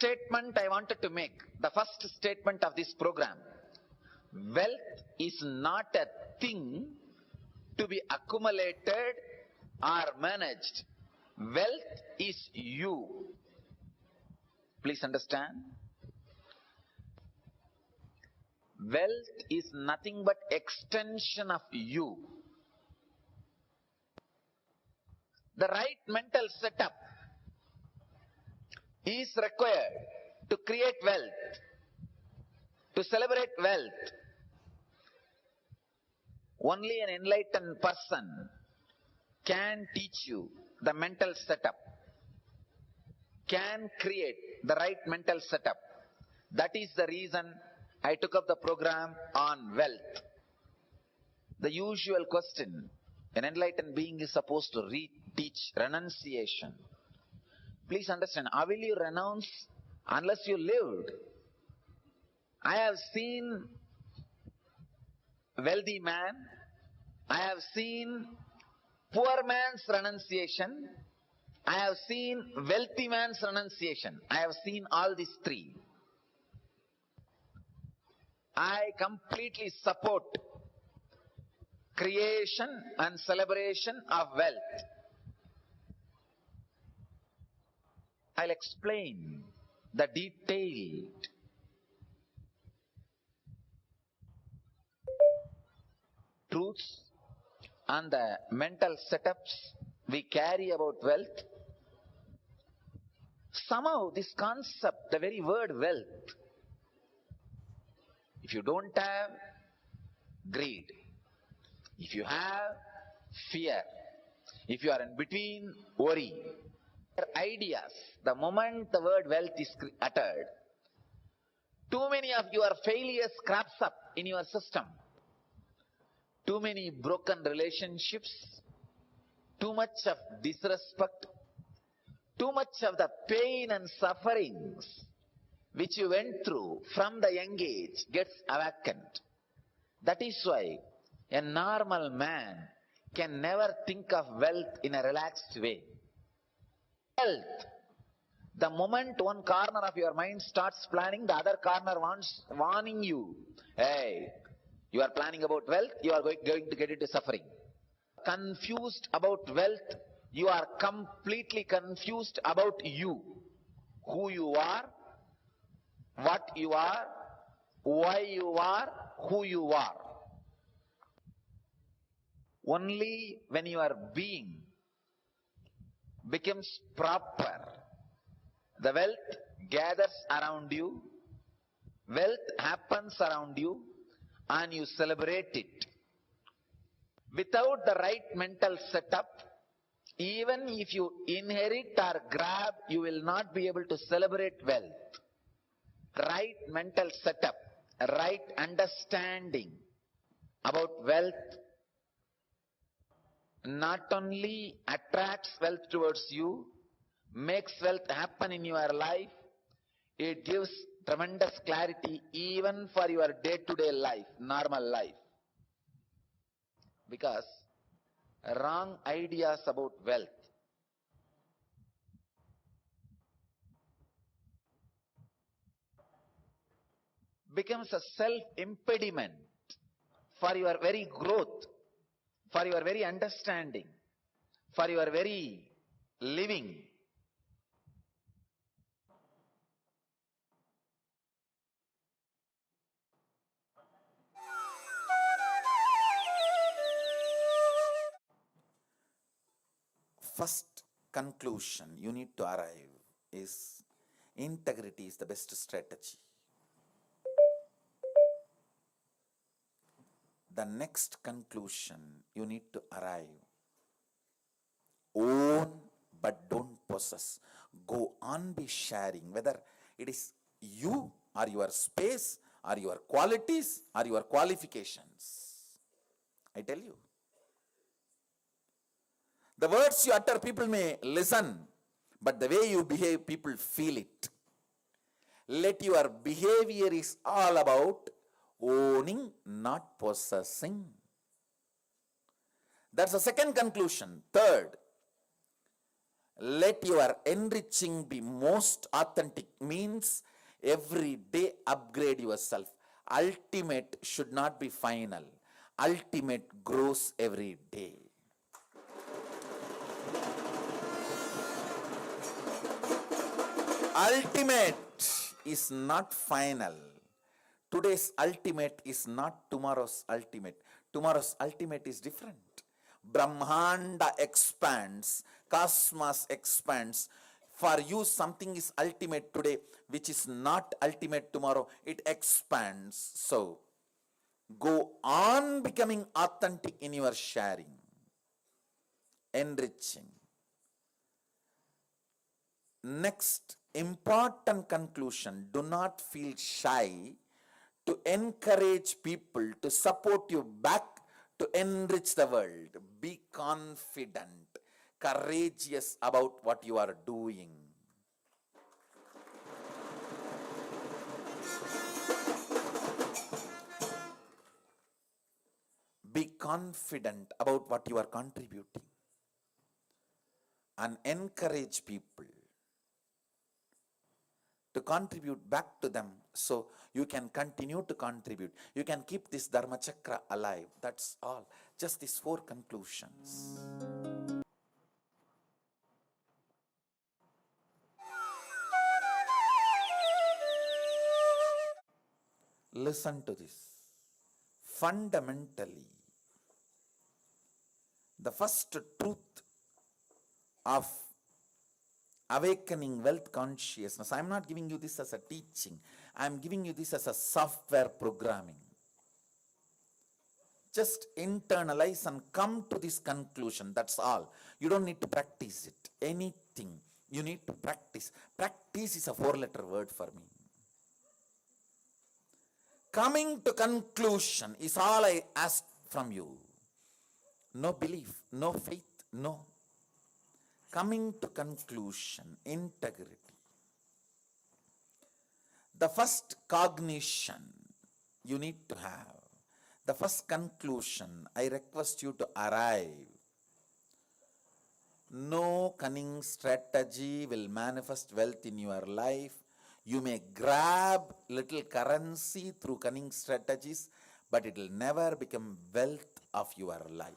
statement I wanted to make, the first statement of this program. Wealth is not a thing to be accumulated or managed. Wealth is you. Please understand. Wealth is nothing but extension of you. The right mental setup is required to create wealth, to celebrate wealth. Only an enlightened person can teach you the mental setup, can create the right mental setup. That is the reason I took up the program on wealth. The usual question an enlightened being is supposed to teach renunciation. Please understand, how will you renounce unless you lived? I have seen wealthy man, I have seen poor man's renunciation, I have seen wealthy man's renunciation. I have seen all these three. I completely support creation and celebration of wealth. I'll explain the detailed truths and the mental setups we carry about wealth. Somehow this concept, the very word wealth, if you don't have greed, if you have fear, if you are in between worry, ideas, the moment the word wealth is uttered, too many of your failures crops up in your system. Too many broken relationships, too much of disrespect, too much of the pain and sufferings which you went through from the young age gets awakened. That is why a normal man can never think of wealth in a relaxed way. Wealth, the moment one corner of your mind starts planning, the other corner wants warning you. Hey, you are planning about wealth, you are going to get into suffering. Confused about wealth, you are completely confused about you. Who you are, what you are, why you are, who you are. Only when your being becomes proper, the wealth gathers around you, wealth happens around you, and you celebrate it. Without the right mental setup, even if you inherit or grab, you will not be able to celebrate wealth. Right mental setup, right understanding about wealth not only attracts wealth towards you, makes wealth happen in your life, it gives tremendous clarity even for your day-to-day life, normal life. Because wrong ideas about wealth becomes a self-impediment for your very growth, for your very understanding, for your very living. First conclusion you need to arrive is integrity is the best strategy. The next conclusion you need to arrive: own but don't possess. Go on be sharing, whether it is you or your space or your qualities or your qualifications. I tell you, the words you utter, people may listen, but the way you behave, people feel it. Let your behavior is all about owning, not possessing. That's the second conclusion. Third, Let your enriching be most authentic means every day upgrade yourself. Ultimate should not be final. Ultimate grows every day. Ultimate is not final. Today's ultimate is not tomorrow's ultimate. Tomorrow's ultimate is different. Brahmanda expands, cosmos expands. For you, something is ultimate today, which is not ultimate tomorrow. It expands. So, go on becoming authentic in your sharing, enriching. Next, important conclusion. Do not feel shy to encourage people to support you back to enrich the world. Be confident, courageous about what you are doing. Be confident about what you are contributing and encourage people to contribute back to them so you can continue to contribute. You can keep this Dharma Chakra alive. That's all. Just these 4 conclusions. Listen to this. Fundamentally, the first truth of awakening wealth consciousness, I am not giving you this as a teaching. I am giving you this as a software programming. Just internalize and come to this conclusion. That's all. You don't need to practice it. Anything you need to practice. Practice is a 4-letter word for me. Coming to conclusion is all I ask from you. No belief, no faith, no. Coming to conclusion, integrity. The first cognition you need to have, the first conclusion I request you to arrive. No cunning strategy will manifest wealth in your life. You may grab little currency through cunning strategies, but it will never become wealth of your life.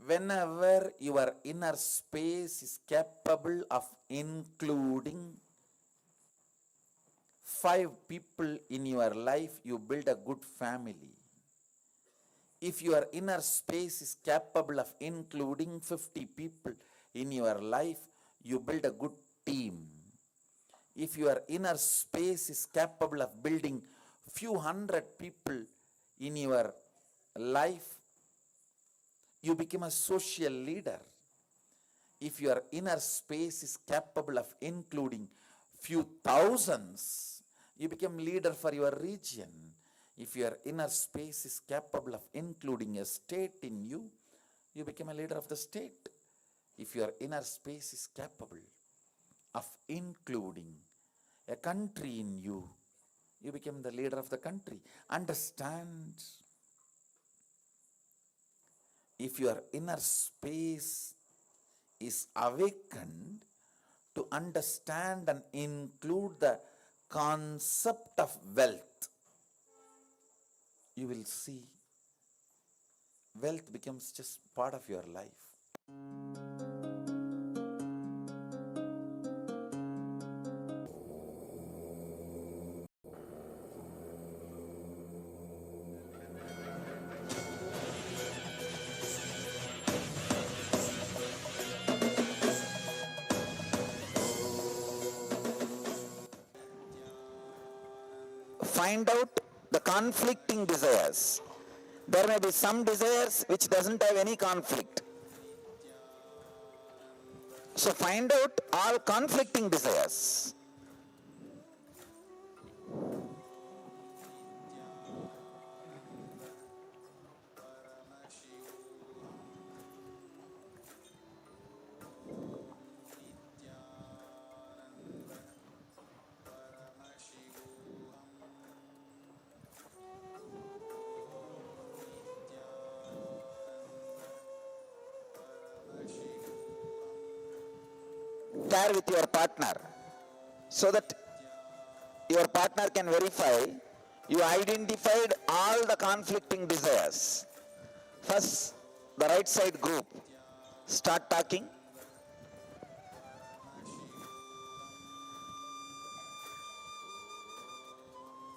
Whenever your inner space is capable of including 5 people in your life, you build a good family. If your inner space is capable of including 50 people in your life, you build a good team. If your inner space is capable of building few hundred people in your life, you become a social leader. If your inner space is capable of including few thousands, you become leader for your region. If your inner space is capable of including a state in you, you become a leader of the state. If your inner space is capable of including a country in you, you become the leader of the country. Understand? If your inner space is awakened to understand and include the concept of wealth, you will see wealth becomes just part of your life. Find out the conflicting desires. There may be some desires which doesn't have any conflict. So find out all conflicting desires. share with your partner so that your partner can verify you identified all the conflicting desires. First, the right side group, start talking.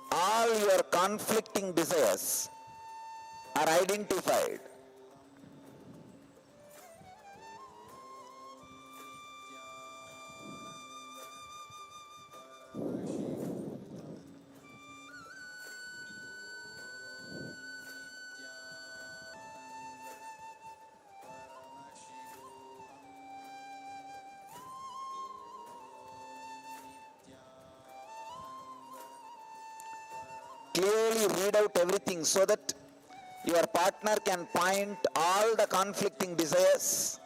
All your conflicting desires are identified. Clearly read out everything so that your partner can point all the conflicting desires,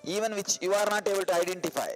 even which you are not able to identify.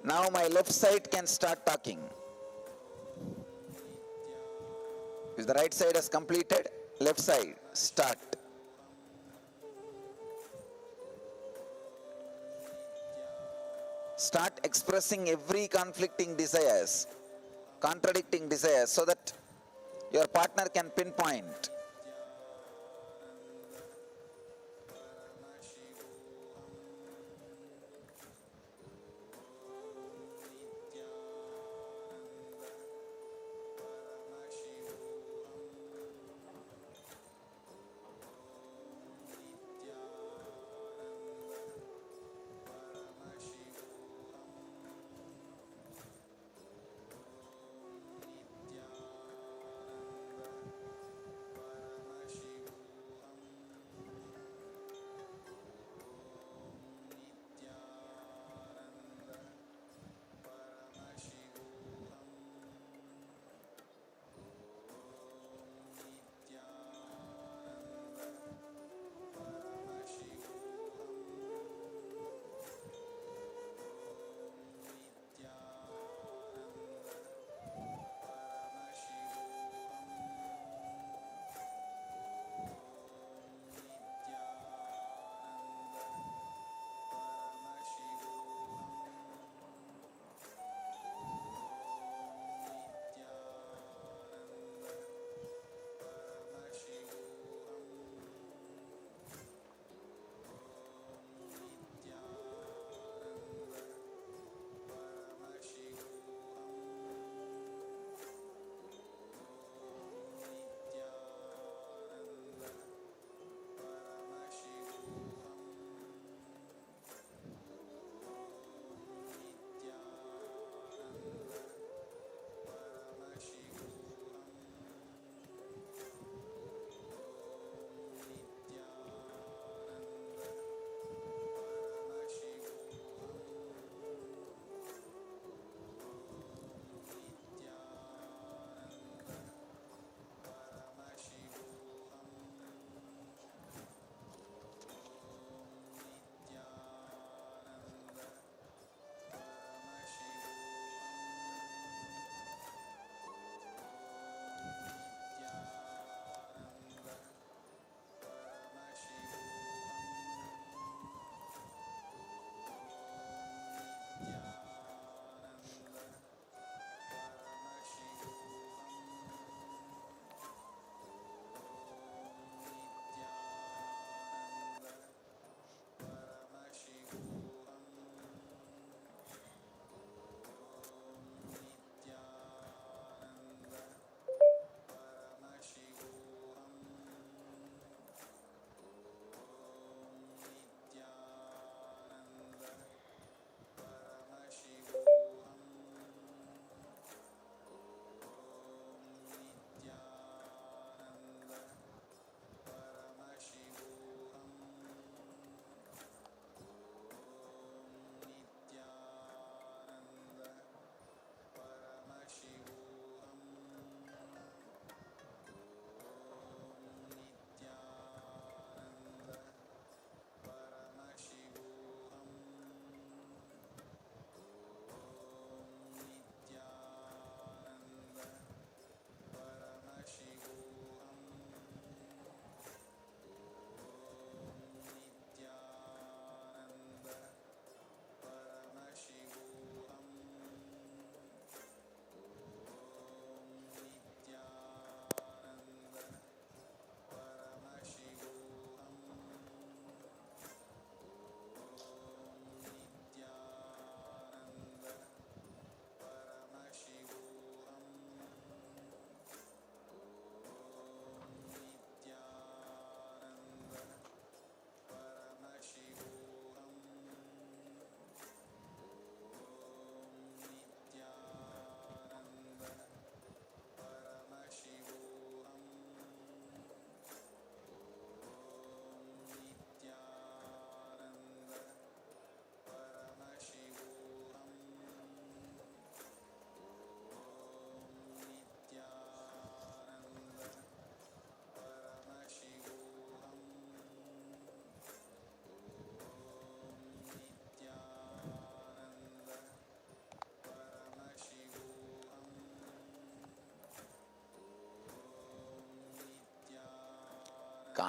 Now my left side can start talking. If the right side has completed, left side, start. Start expressing every conflicting desires, contradicting desires, so that your partner can pinpoint.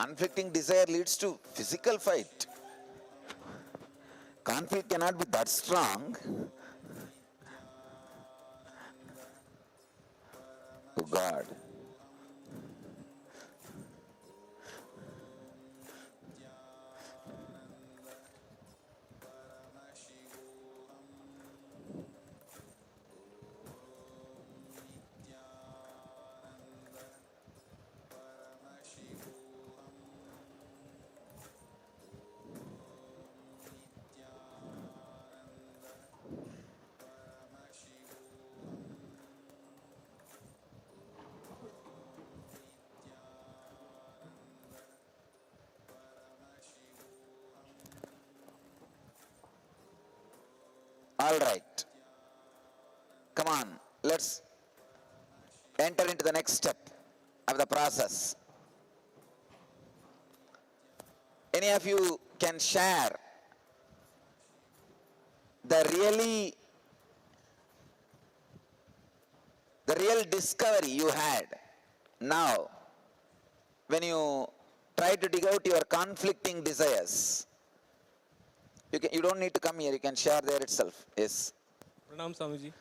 conflicting desire leads to physical fight. Conflict cannot be that strong. Oh God. All right. Come on, let's enter into the next step of the process. Any of you can share the real discovery you had now when you try to dig out your conflicting desires? You don't need to come here, you can share there itself. Yes. Pranam Swamiji.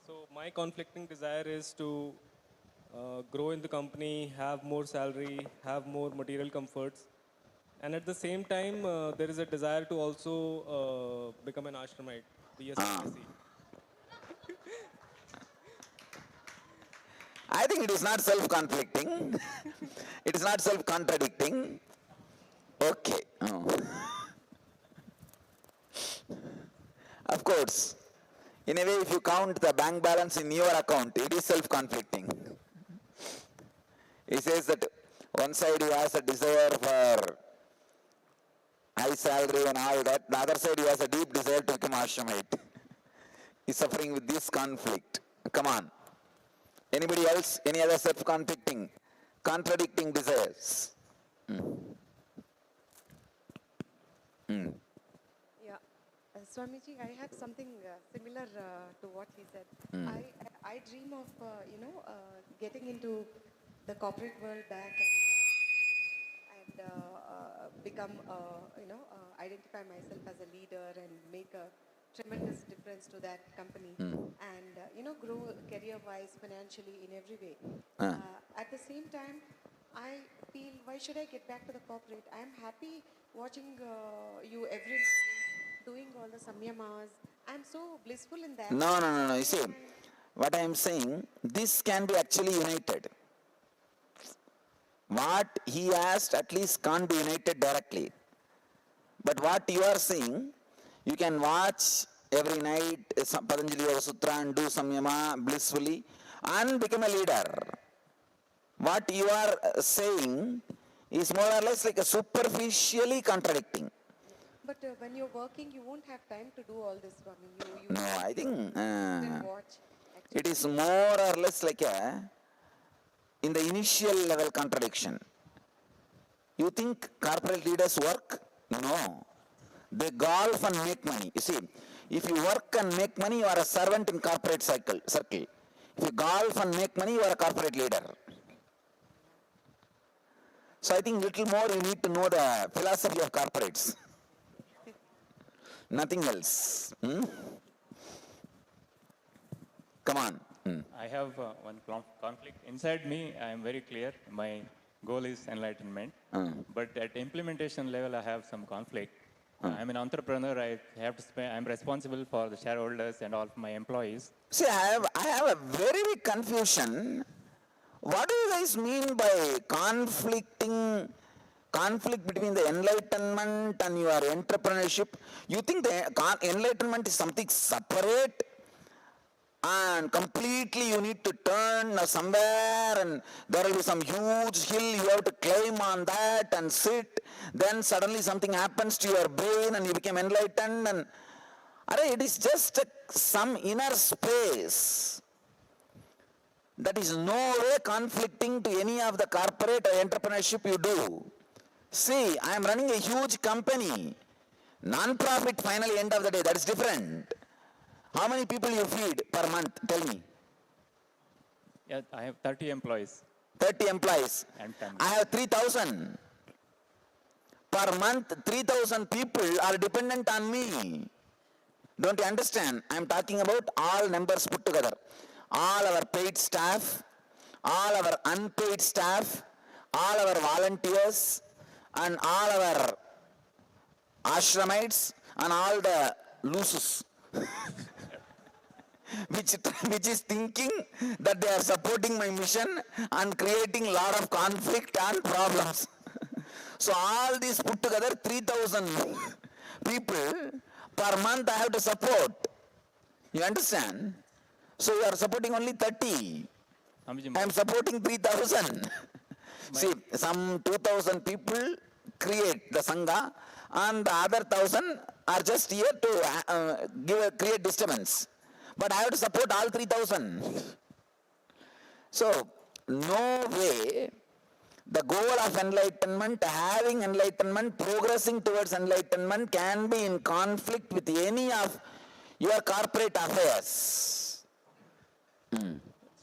So my conflicting desire is to grow in the company, have more salary, have more material comforts. And at the same time, there is a desire to also become an ashramite, be a sannyasi. I think it is not self-conflicting. It is not self-contradicting. Okay. Of course, in a way, if you count the bank balance in your account, it is self-conflicting. He says that one side he has a desire for high salary and all that, the other side he has a deep desire to become ashramite. He's suffering with this conflict. Come on. Anybody else? Any other self-conflicting, contradicting desires? Swamiji, I have something similar to what he said. I dream of, getting into the corporate world back and become, identify myself as a leader and make a tremendous difference to that company and, grow career-wise, financially, in every way. At the same time, I feel, why should I get back to the corporate? I'm happy watching you every morning, doing all the samyamas. I'm so blissful in that. No. You see, what I am saying, this can be actually united. What he asked at least can't be united directly. But what you are saying, you can watch every night Patanjali Yoga Sutra and do samyama blissfully and become a leader. What you are saying is more or less like a superficially contradicting. But when you're working, you won't have time to do all this, Swami. You No, I think watch. it is more or less like in the initial level contradiction. You think corporate leaders work? No. They golf and make money. You see, if you work and make money, you are a servant in corporate circle. If you golf and make money, you are a corporate leader. So I think little more you need to know the philosophy of corporates. Nothing else. Come on. I have one conflict. Inside me, I am very clear. My goal is enlightenment. But at implementation level, I have some conflict. I'm an entrepreneur. I have to spend, I'm responsible for the shareholders and all my employees. See, I have a very big confusion. What do you guys mean by conflict between the enlightenment and your entrepreneurship? You think the enlightenment is something separate and completely you need to turn somewhere and there will be some huge hill you have to climb on that and sit, then suddenly something happens to your brain and you become enlightened, and it is just some inner space that is no way conflicting to any of the corporate or entrepreneurship you do. See, I am running a huge company, non-profit finally end of the day, that is different. How many people you feed per month? Tell me. Yeah, I have 30 employees. 30 employees. And family. I have 3,000. Per month, 3,000 people are dependent on me. Don't you understand? I am talking about all numbers put together. All our paid staff, all our unpaid staff, all our volunteers, and all our ashramites, and all the losers. which is thinking that they are supporting my mission and creating a lot of conflict and problems. So all these put together, 3,000 people per month I have to support. You understand? So you are supporting only 30. I am supporting 3,000. See, some 2,000 people create the Sangha, and the other 1,000 are just here to create disturbance. But I have to support all 3,000. So, no way the goal of enlightenment, having enlightenment, progressing towards enlightenment can be in conflict with any of your corporate affairs.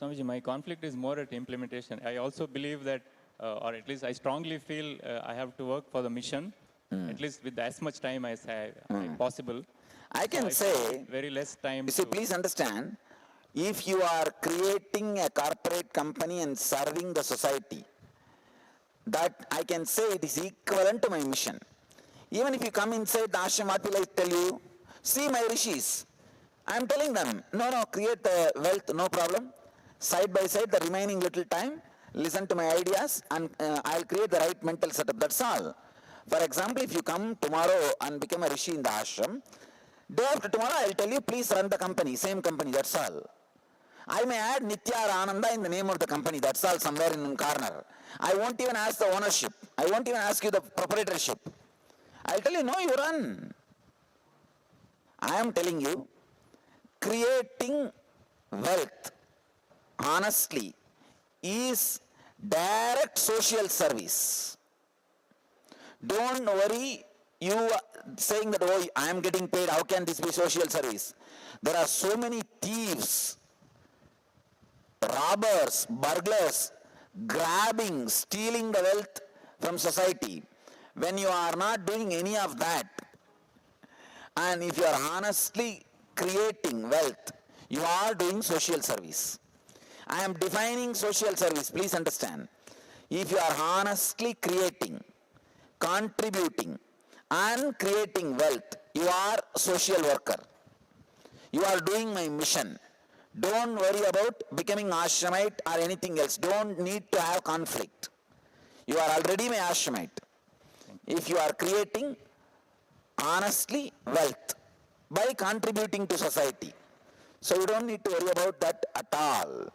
Swamiji, my conflict is more at implementation. I also believe that, or at least I strongly feel I have to work for the mission, at least with as much time as possible. I can say, very less time. You see, please understand, if you are creating a corporate company and serving the society, that I can say it is equivalent to my mission. Even if you come inside the ashram, what will I tell you? See my rishis. I am telling them, no, create the wealth, no problem. Side by side, the remaining little time, listen to my ideas, and I'll create the right mental setup. That's all. For example, if you come tomorrow and become a rishi in the ashram, day after tomorrow, I'll tell you, please run the company, same company, that's all. I may add Nitya or Ananda in the name of the company, that's all, somewhere in one corner. I won't even ask the ownership. I won't even ask you the proprietorship. I'll tell you, no, you run. I am telling you, creating wealth, honestly, is direct social service. Don't worry, you saying that, oh, I am getting paid, how can this be social service? There are so many thieves, robbers, burglars, grabbing, stealing the wealth from society. When you are not doing any of that, and if you are honestly creating wealth, you are doing social service. I am defining social service, please understand. If you are honestly creating, contributing, and creating wealth, you are social worker. You are doing my mission. Don't worry about becoming ashramite or anything else. Don't need to have conflict. You are already my ashramite. If you are creating honestly wealth by contributing to society, so you don't need to worry about that at all.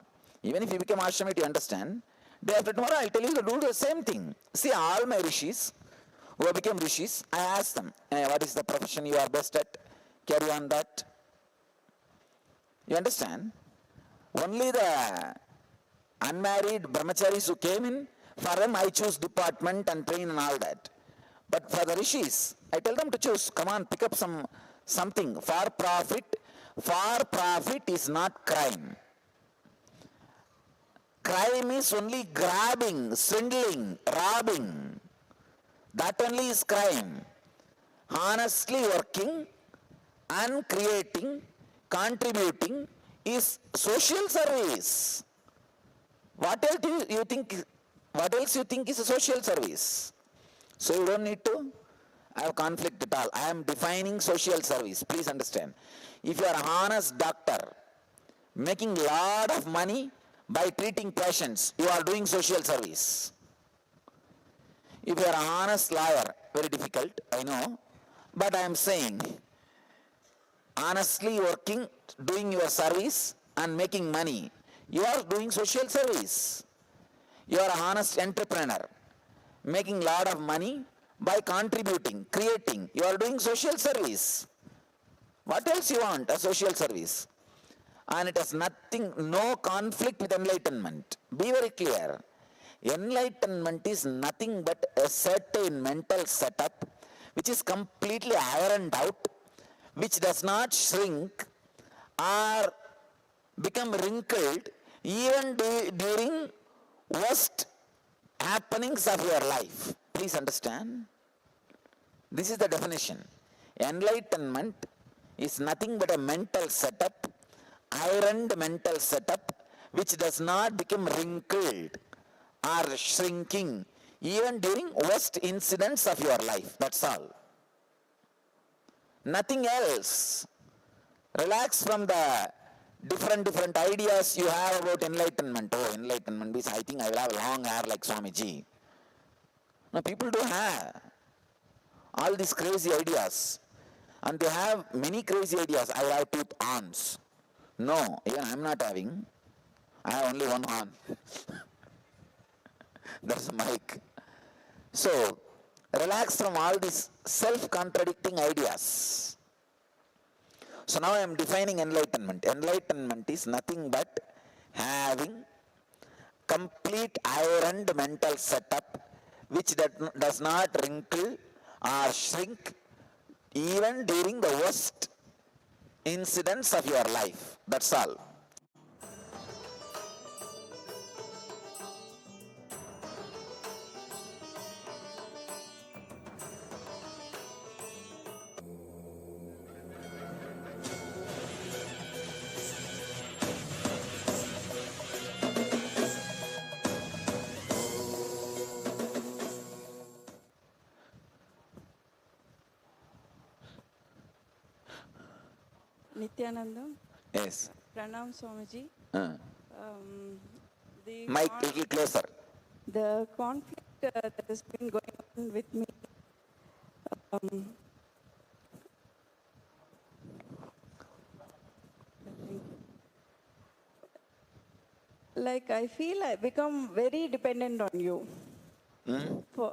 Even if you become ashramite, you understand. Day after tomorrow, I'll tell you to do the same thing. See, all my rishis who have become rishis, I ask them, what is the profession you are best at? Carry on that. You understand? Only the unmarried brahmacharis who came in, for them I choose department and train and all that. But for the rishis, I tell them to choose, come on, pick up something for profit. For profit is not crime. Crime is only grabbing, swindling, robbing. That only is crime. Honestly working and creating, contributing is social service. What else do you think? What else you think is a social service? So you don't need to have conflict at all. I am defining social service. Please understand. If you are an honest doctor, making lot of money by treating patients, you are doing social service. If you are an honest lawyer, very difficult, I know, but I am saying, honestly working, doing your service and making money, you are doing social service. You are an honest entrepreneur, making lot of money by contributing, creating, you are doing social service. What else you want? A social service. And it has nothing, no conflict with enlightenment. Be very clear. Enlightenment is nothing but a certain mental setup which is completely ironed out, which does not shrink or become wrinkled even during worst happenings of your life. Please understand. This is the definition. Enlightenment is nothing but a mental setup, ironed mental setup, which does not become wrinkled or shrinking even during worst incidents of your life. That's all. Nothing else. Relax from the different ideas you have about enlightenment. Oh, enlightenment means I think I will have long hair like Swamiji. No, people do have all these crazy ideas. And they have many crazy ideas. I will have two horns. No, even I am not having. I have only one horn. That's a mic. So, relax from all these self-contradicting ideas. So now I am defining enlightenment. Enlightenment is nothing but having complete ironed mental setup which does not wrinkle or shrink even during the worst incidents of your life. That's all. Nityanandam. Yes. Pranam Swamiji. The Mic little closer. The conflict that has been going on with me, like I feel I become very dependent on you.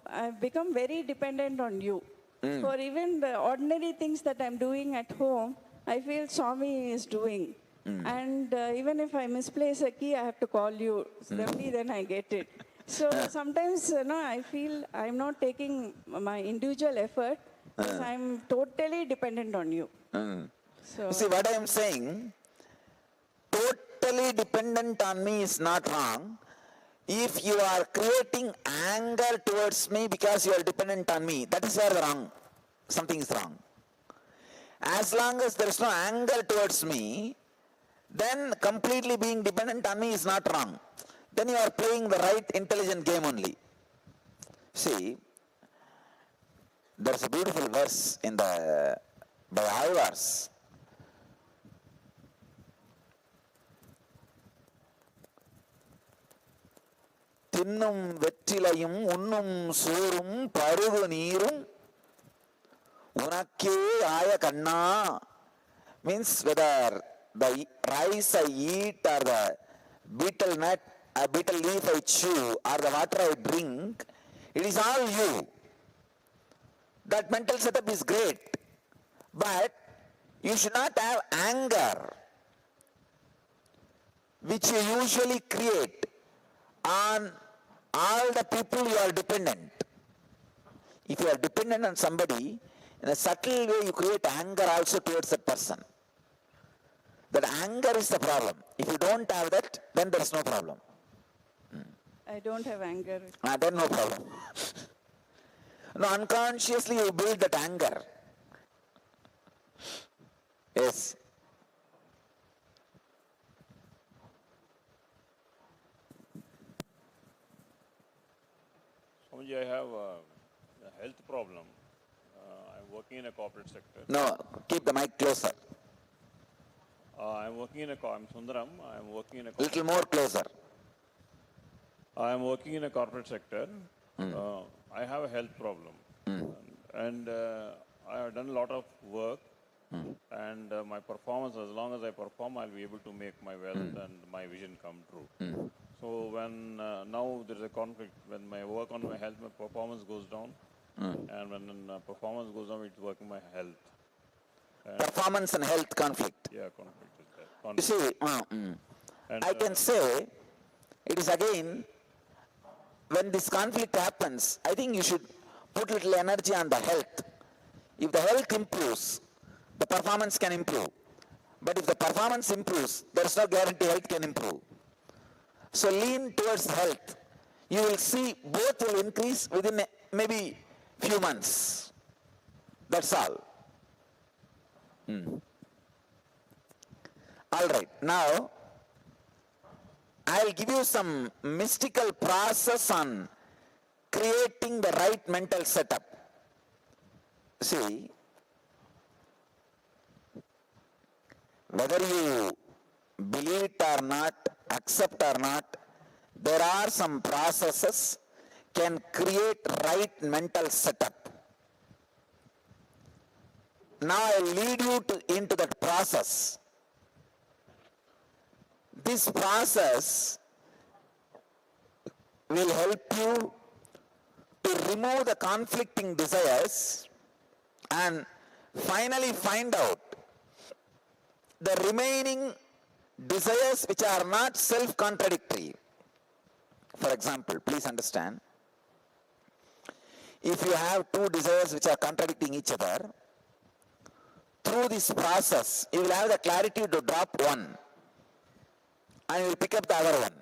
I've become very dependent on you. For even the ordinary things that I'm doing at home, I feel Swami is doing. And even if I misplace a key, I have to call you. So only then I get it. So sometimes, I feel I'm not taking my individual effort because I'm totally dependent on you. So, You see what I am saying? Totally dependent on me is not wrong. If you are creating anger towards me because you are dependent on me, that is where the wrong. Something is wrong. As long as there is no anger towards me, then completely being dependent on me is not wrong. Then you are playing the right intelligent game only. See, there's a beautiful verse in the by Alvars. தின்னும் வெற்றிலையும் உண்ணும் சோறும் பருகு நீரும் உனக்கே ஆய கண்ணா means whether the rice I eat or the betel nut, a betel leaf I chew or the water I drink, it is all you. That mental setup is great, but you should not have anger which you usually create on all the people you are dependent. If you are dependent on somebody, in a subtle way you create anger also towards that person. That anger is the problem. If you don't have that, then there is no problem. I don't have anger. Then no problem. No, unconsciously you build that anger. Yes. Swamiji, I have a health problem. I'm working in a corporate sector. No, keep the mic closer. I'm Sundaram. I'm working in a Little more closer. I'm working in a corporate sector. I have a health problem. And I have done a lot of work. And my performance, as long as I perform, I'll be able to make my wealth and my vision come true. So when now there is a conflict, when my work on my health, my performance goes down. And when performance goes down, it's working my health. And Performance and health conflict. yeah, conflict is there. You Conflict. see, And, I can say, it is again, when this conflict happens, I think you should put little energy on the health. If the health improves, the performance can improve. But if the performance improves, there is no guarantee health can improve. So lean towards health you will see both will increase within maybe few months. That's all. All right, now I'll give you some mystical process on creating the right mental setup. See, whether you believe it or not, accept or not, there are some processes can create right mental setup. Now I'll lead you into that process. This process will help you to remove the conflicting desires and finally find out the remaining desires which are not self-contradictory. For example, please understand, if you have two desires which are contradicting each other, through this process, you will have the clarity to drop one and you will pick up the other one.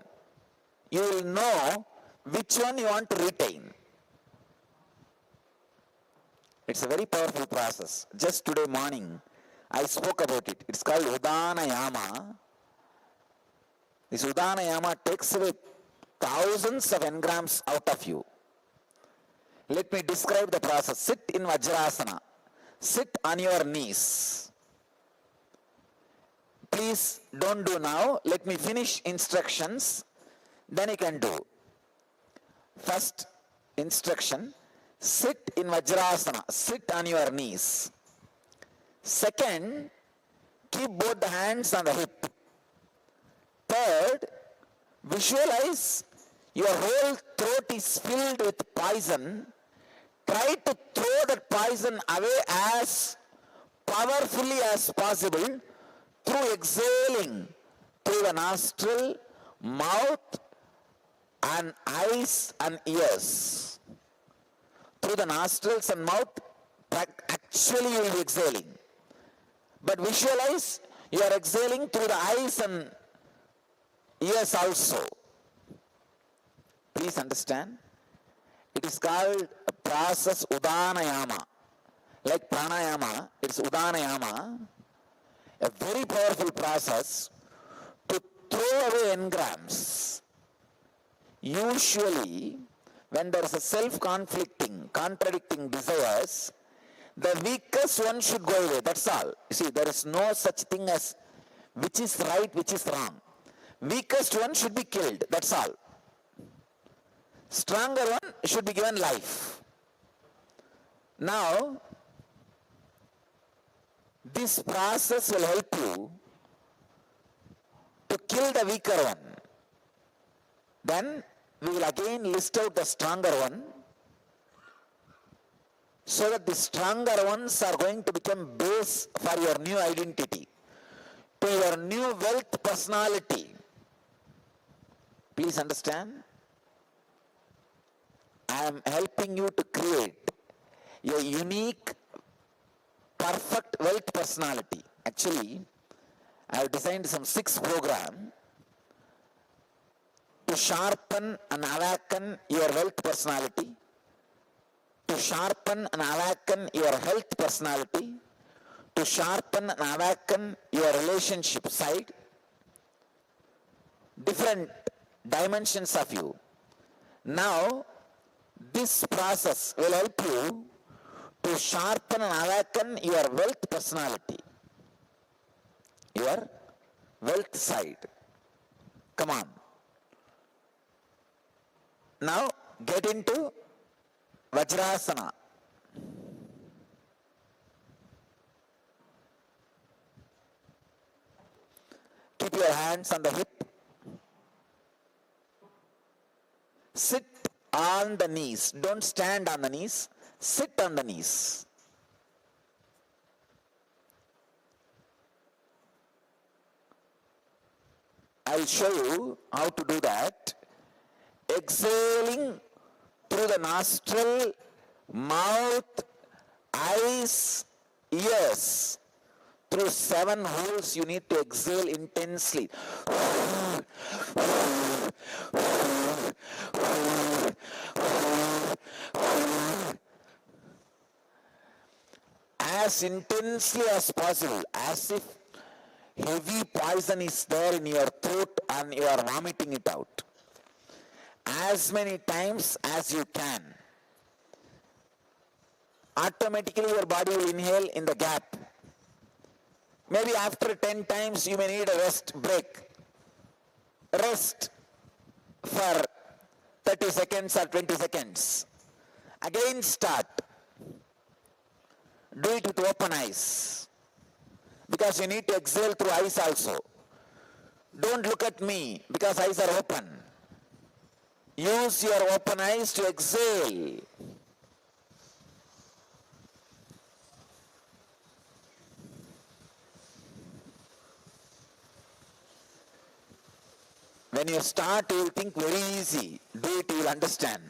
You will know which one you want to retain. It's a very powerful process. Just today morning, I spoke about it. It's called Udana Yama. This Udana Yama takes away thousands of engrams out of you. Let me describe the process. Sit in Vajrasana. Sit on your knees. Please don't do now. Let me finish instructions. Then you can do. First instruction. Sit in Vajrasana. Sit on your knees. Second, keep both the hands on the hip. Third, visualize your whole throat is filled with poison. Try to throw that poison away as powerfully as possible through exhaling through the nostril, mouth, and eyes and ears. Through the nostrils and mouth, actually you will be exhaling. But visualize you are exhaling through the eyes and ears also. Please understand. It is called a process Udanayama. Like pranayama, it's Udanayama. A very powerful process to throw away engrams. Usually, when there is a self-conflicting, contradicting desires, the weakest one should go away. That's all. You see, there is no such thing as which is right, which is wrong. Weakest one should be killed. That's all. Stronger one should be given life. Now, this process will help you to kill the weaker one. Then we will again list out the stronger one, so that the stronger ones are going to become base for your new identity, to your new wealth personality. Please understand. I am helping you to create a unique, perfect wealth personality. Actually, I have designed some 6 programs to sharpen and awaken your wealth personality, to sharpen and awaken your health personality, to sharpen and awaken your relationship side, different dimensions of you. Now, this process will help you to sharpen and awaken your wealth personality, your wealth side. Come on. Now, get into Vajrasana. Keep your hands on the hip. Sit on the knees. Don't stand on the knees. Sit on the knees. I'll show you how to do that. Exhaling through the nostril, mouth, eyes, ears. Through 7 holes, you need to exhale intensely. As intensely as possible, as if heavy poison is there in your throat and you are vomiting it out. As many times as you can. Automatically your body will inhale in the gap. Maybe after 10 times you may need a rest break. Rest for 30 seconds or 20 seconds. Again start. Do it with open eyes. Because you need to exhale through eyes also. Don't look at me because eyes are open. Use your open eyes to exhale. When you start, you will think very easy. Do it, you will understand.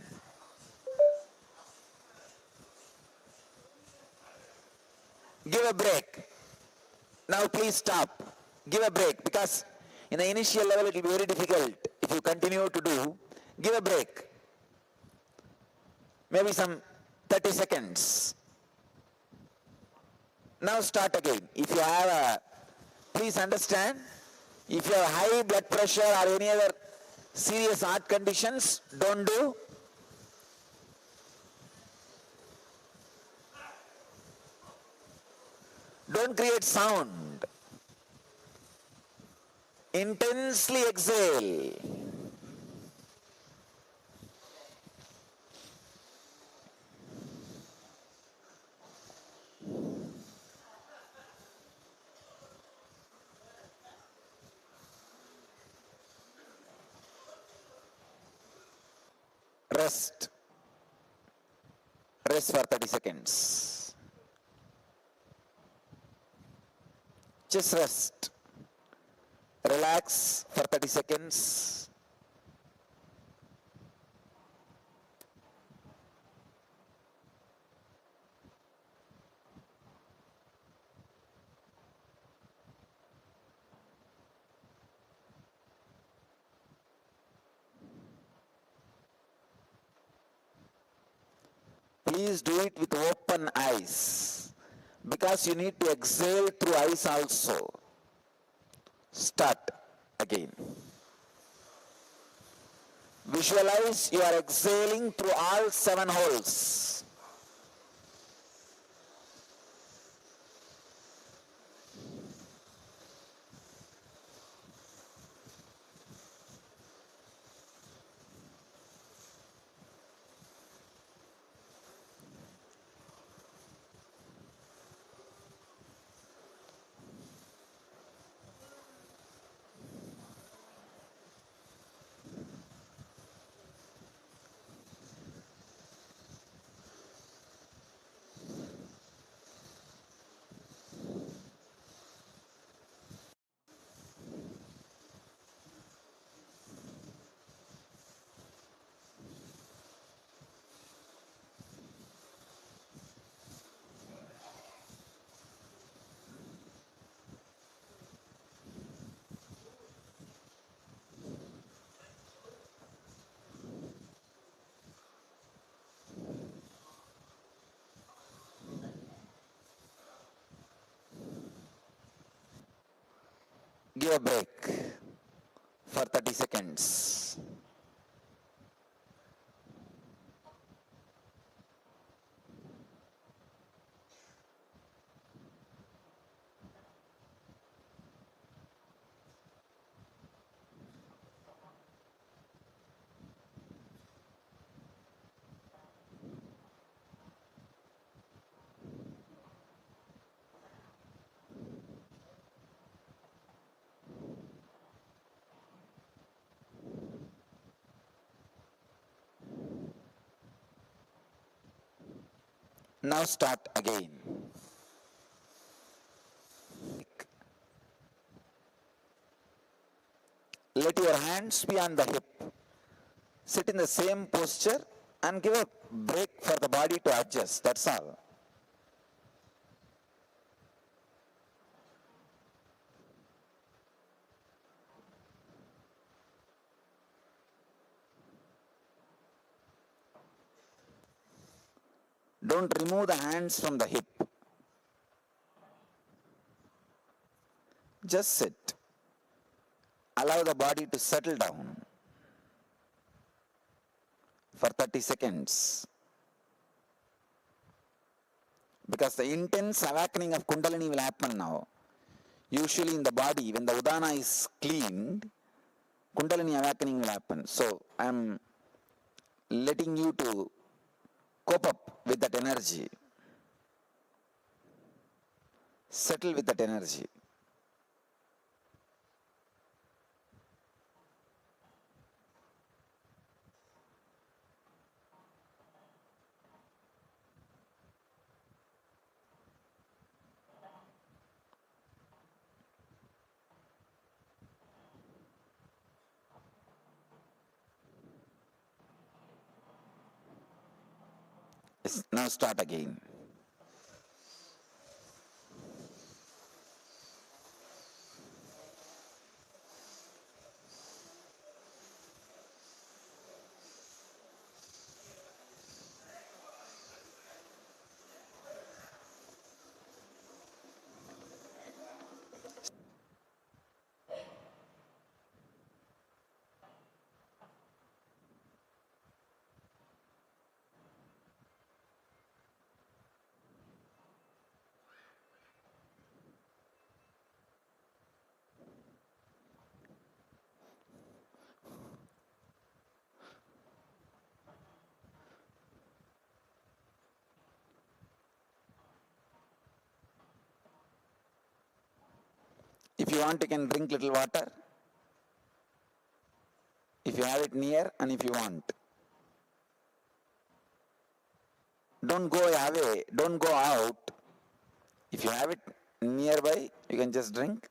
Give a break. Now please stop. Give a break, because in the initial level it will be very difficult. If you continue to do, give a break. Maybe some 30 seconds. Now start again. If you have please understand, if you have high blood pressure or any other serious heart conditions, don't do. Don't create sound. Intensely exhale. Rest. Rest for 30 seconds. Just rest. Relax for 30 seconds. Please do it with open eyes, because you need to exhale through eyes also. Start again. Visualize you are exhaling through all 7 holes. Give a break for 30 seconds. Now start again. Let your hands be on the hip. Sit in the same posture and give a break for the body to adjust. That's all. Don't remove the hands from the hip. Just sit. Allow the body to settle down for 30 seconds. Because the intense awakening of Kundalini will happen now. Usually in the body, when the Udana is cleaned, Kundalini awakening will happen. So I am letting you to cope up with that energy. Settle with that energy. Yes, now start again. If you want, you can drink little water. If you have it near and if you want. Don't go away, don't go out. If you have it nearby, you can just drink.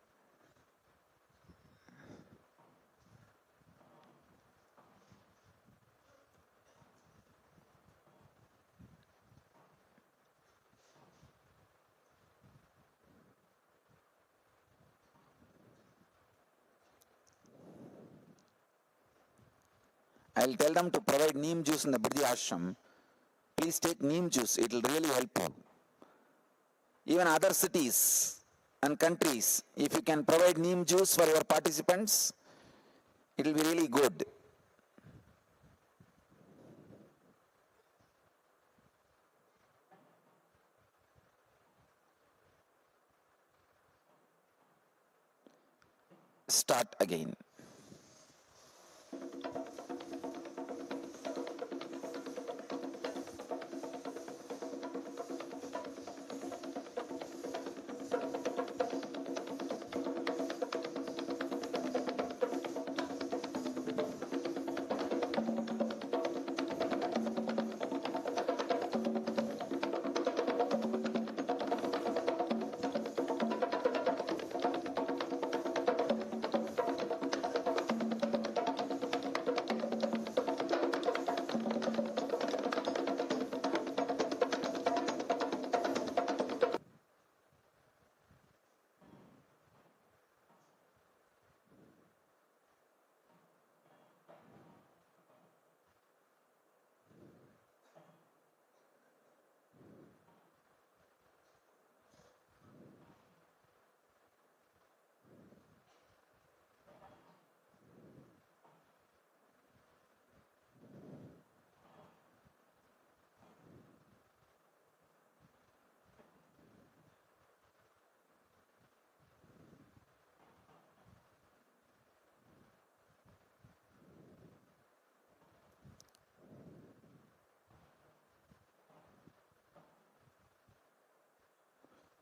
I'll tell them to provide neem juice in the Bridhi ashram. Please take neem juice, it will really help you. Even other cities and countries, if you can provide neem juice for your participants, it will be really good. Start again.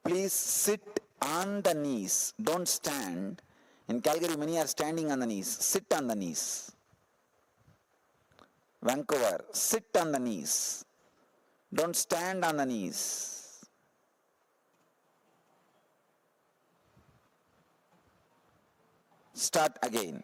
Please sit on the knees, don't stand. In Calgary, many are standing on the knees. Sit on the knees. Vancouver, sit on the knees. Don't stand on the knees. Start again.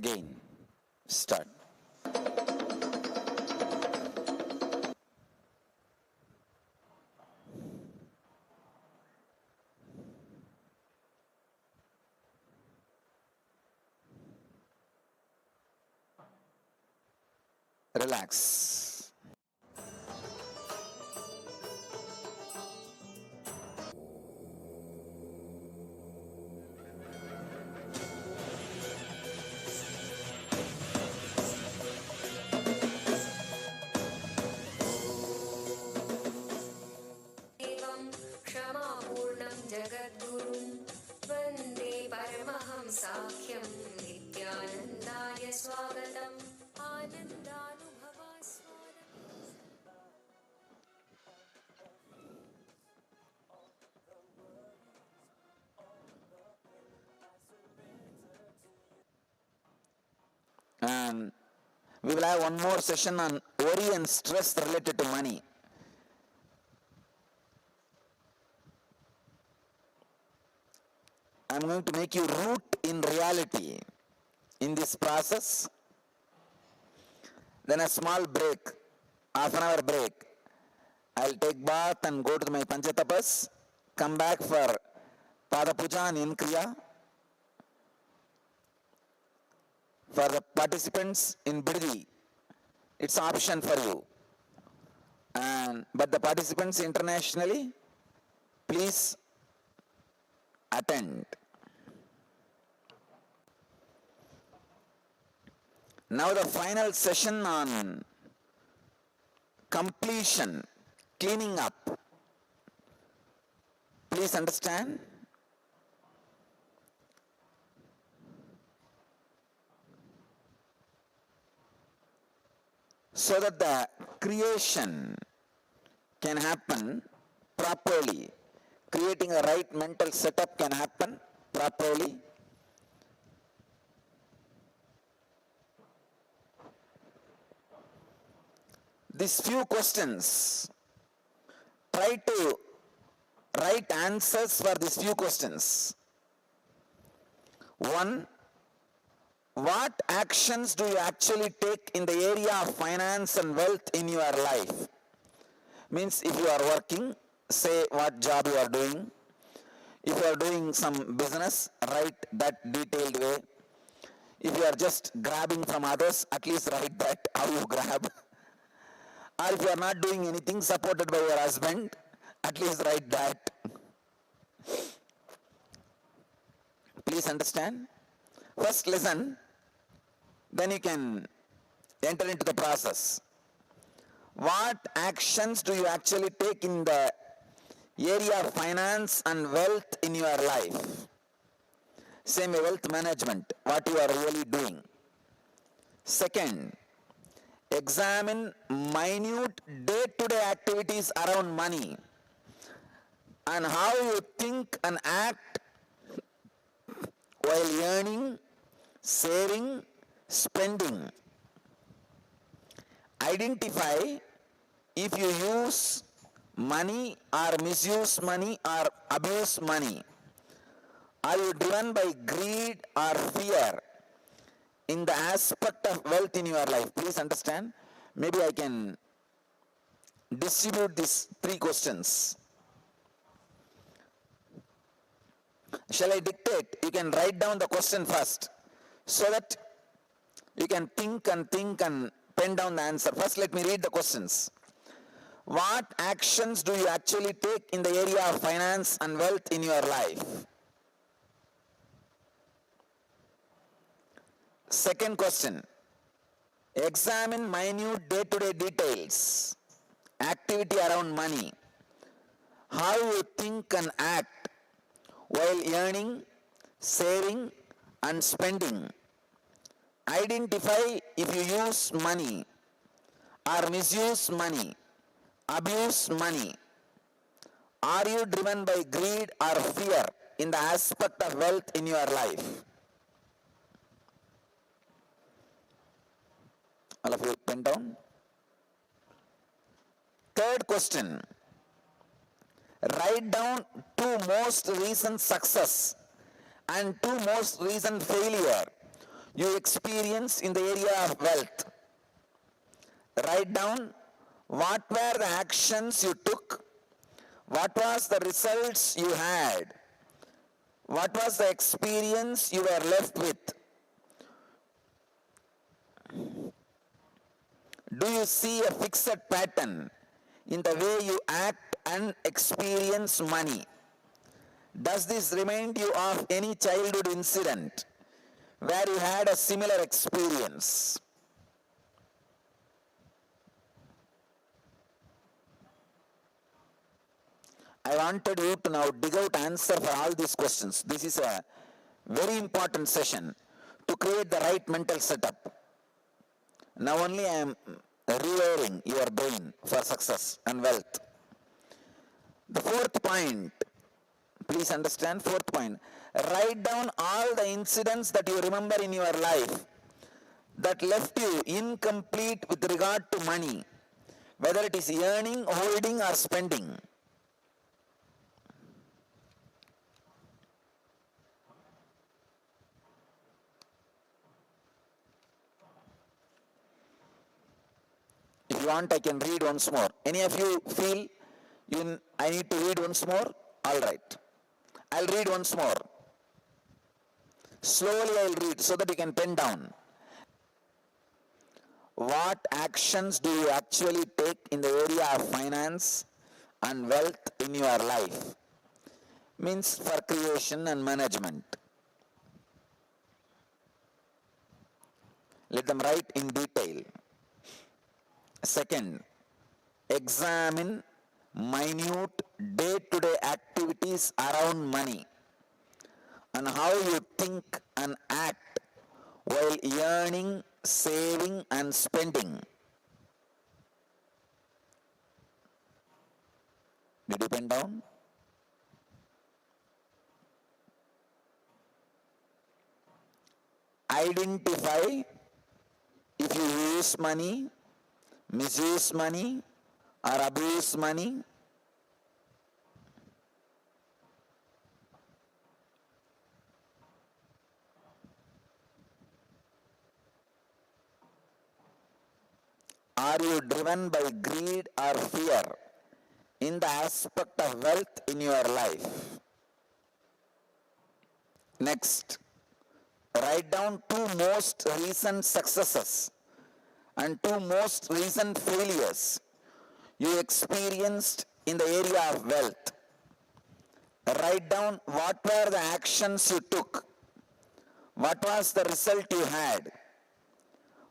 Again, start. Relax. क्षमापूर्णं जगद्गुरुं वन्दे परमहंसाख्यं नित्यानन्दाय स्वागतम् आनन्दानुभवास्वादम् And we will have one more session on worry and stress related to money. I'm going to make you root in reality in this process. Then a small break, half an hour break. I'll take bath and go to my Panchatapas, come back for Pada Puja and Inkriya. For the participants in Biddi, it's an option for you. But the participants internationally, please attend. Now the final session on completion, cleaning up. Please understand. So that the creation can happen properly. Creating a right mental setup can happen properly. These few questions, try to write answers for these few questions. 1. What actions do you actually take in the area of finance and wealth in your life? Means if you are working, say what job you are doing. If you are doing some business, write that detailed way. If you are just grabbing from others, at least write that, how you grab. Or if you are not doing anything supported by your husband, at least write that. Please understand. First listen, then you can enter into the process. What actions do you actually take in the area of finance and wealth in your life? Same wealth management, what you are really doing. Second, examine minute day-to-day activities around money and how you think and act while earning, saving, spending. Identify if you use money or misuse money or abuse money. Are you driven by greed or fear in the aspect of wealth in your life? Please understand. Maybe I can distribute these 3 questions. Shall I dictate? You can write down the question first so that you can think and pen down the answer. First, let me read the questions. What actions do you actually take in the area of finance and wealth in your life? Second question, examine minute day-to-day details, activity around money, how you think and act while earning, saving and spending. Identify if you use money or misuse money, abuse money. Are you driven by greed or fear in the aspect of wealth in your life? All of you pen down. Third question. Write down 2 most recent success and 2 most recent failure you experienced in the area of wealth. Write down what were the actions you took, what was the results you had, what was the experience you were left with. Do you see a fixed pattern in the way you act and experience money? Does this remind you of any childhood incident where you had a similar experience? I wanted you to now dig out answer for all these questions. This is a very important session to create the right mental setup. Now only I am rewiring your brain for success and wealth. The fourth point, please understand, fourth point, write down all the incidents that you remember in your life that left you incomplete with regard to money, whether it is earning, holding or spending. If you want, I can read once more. Any of you feel I need to read once more? All right. I'll read once more. Slowly I'll read so that you can pen down. What actions do you actually take in the area of finance and wealth in your life? Means for creation and management. Let them write in detail. Second, examine minute day-to-day activities around money and how you think and act while earning, saving and spending. Did you pen down? Identify if you use money, misuse money or abuse money. Are you driven by greed or fear in the aspect of wealth in your life? Next, write down 2 most recent successes and 2 most recent failures you experienced in the area of wealth. Write down what were the actions you took, what was the result you had,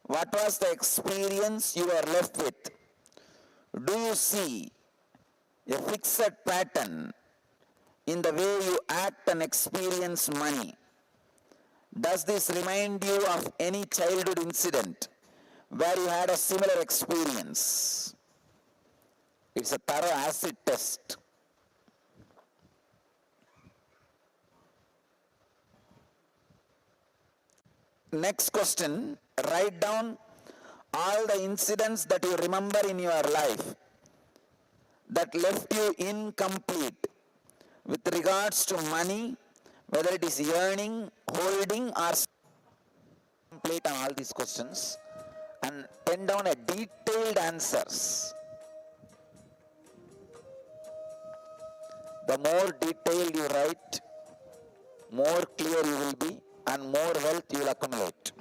what was the experience you were left with. Do you see a fixed pattern in the way you act and experience money? Does this remind you of any childhood incident where you had a similar experience? It's a thorough acid test. Next question, write down all the incidents that you remember in your life that left you incomplete with regards to money, whether it is earning, holding or complete on all these questions, and pen down a detailed answers. The more detailed you write, more clear you will be and more wealth you will accumulate.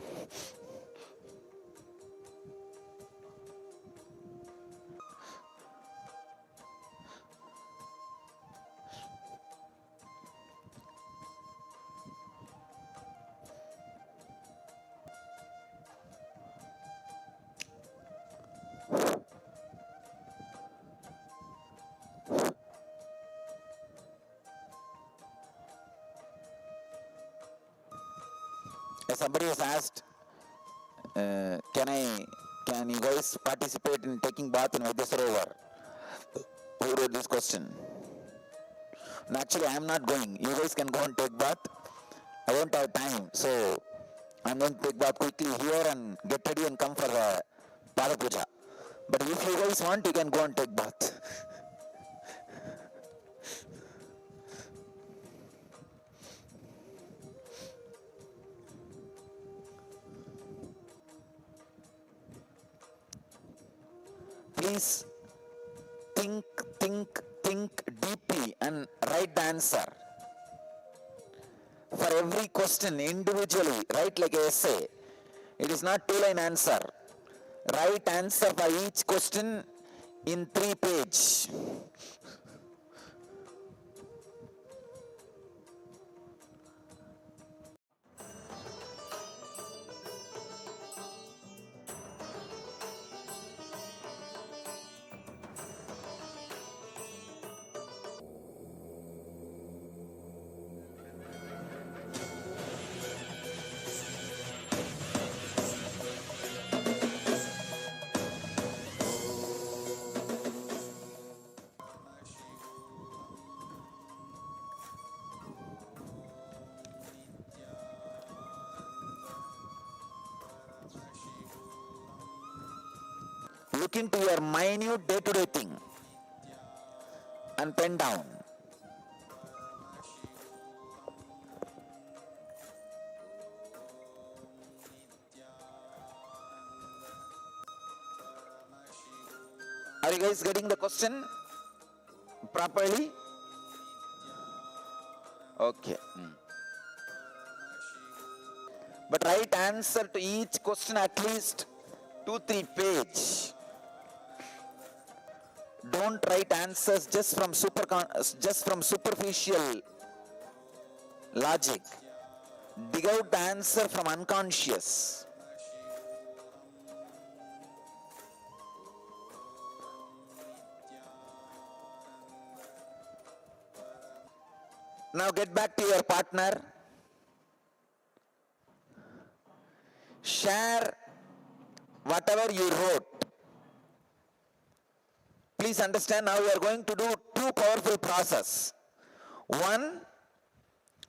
Somebody has asked, can you guys participate in taking bath in Vaidya Sarovar? Who wrote this question? No, actually, I am not going. You guys can go and take bath. I won't have time, so I'm going to take bath quickly here and get ready and come for the Pada Puja. But if you guys want, you can go and take bath. please think deeply and write the answer. For every question individually, write like an essay. It is not 2-line answer. Write answer for each question in 3 pages. Look into your minute day-to-day thing and pen down. Are you guys getting the question properly? Okay. But write answer to each question at least 2-3 pages. Don't write answers just from superficial logic. Dig out the answer from unconscious. Now get back to your partner. Share whatever you wrote. Please understand, now we are going to do 2 powerful processes. One,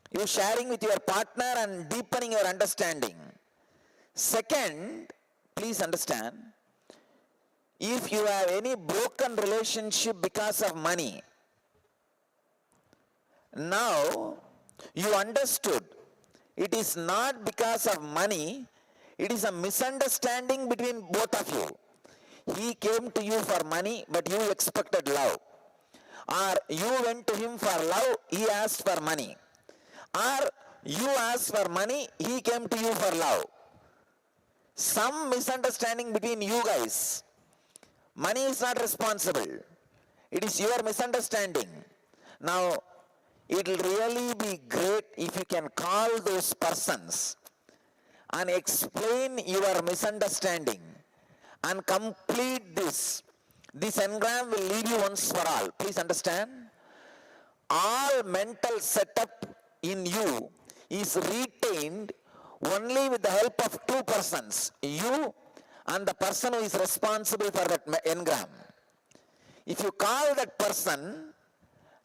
you sharing with your partner and deepening your understanding. Second, please understand, if you have any broken relationship because of money, now you understood it is not because of money, it is a misunderstanding between both of you. He came to you for money, but you expected love. Or you went to him for love, he asked for money. Or you asked for money, he came to you for love. Some misunderstanding between you guys. Money is not responsible. It is your misunderstanding. Now, it will really be great if you can call those persons and explain your misunderstanding and complete this. This engram will leave you once for all. Please understand. All mental setup in you is retained only with the help of 2 persons. You and the person who is responsible for that engram. If you call that person,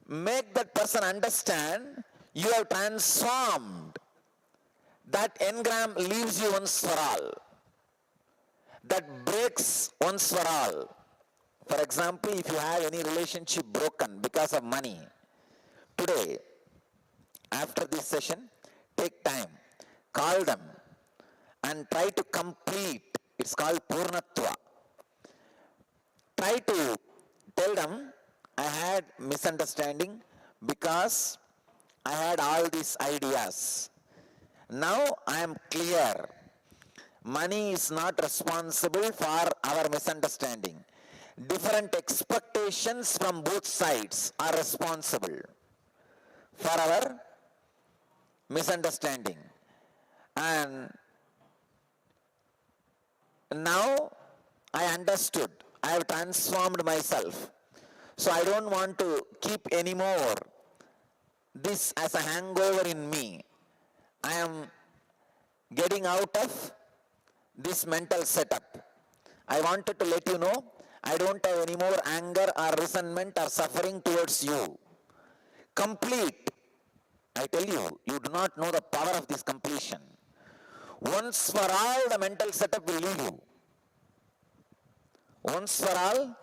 make that person understand, you have transformed. That engram leaves you once for all. That breaks once for all. For example, if you have any relationship broken because of money, today, after this session, take time, call them and try to complete. It's called Purnatva. Try to tell them, I had misunderstanding because I had all these ideas. Now I am clear. Money is not responsible for our misunderstanding. Different expectations from both sides are responsible for our misunderstanding. And now I understood. I have transformed myself. So I don't want to keep anymore this as a hangover in me. I am getting out of this mental setup. I wanted to let you know, I don't have any more anger or resentment or suffering towards you. Complete. I tell you, you do not know the power of this completion. Once for all, the mental setup will leave you. Once for all,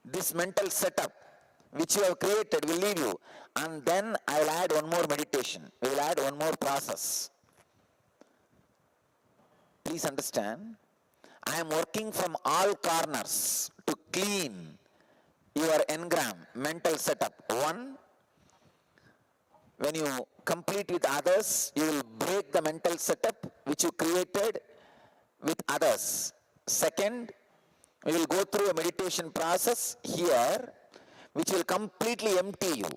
this mental setup which you have created will leave you. And then I will add one more meditation. We will add one more process. Please understand, I am working from all corners to clean your engram, mental setup. One, when you complete with others, you will break the mental setup which you created with others. Second, we will go through a meditation process here which will completely empty you,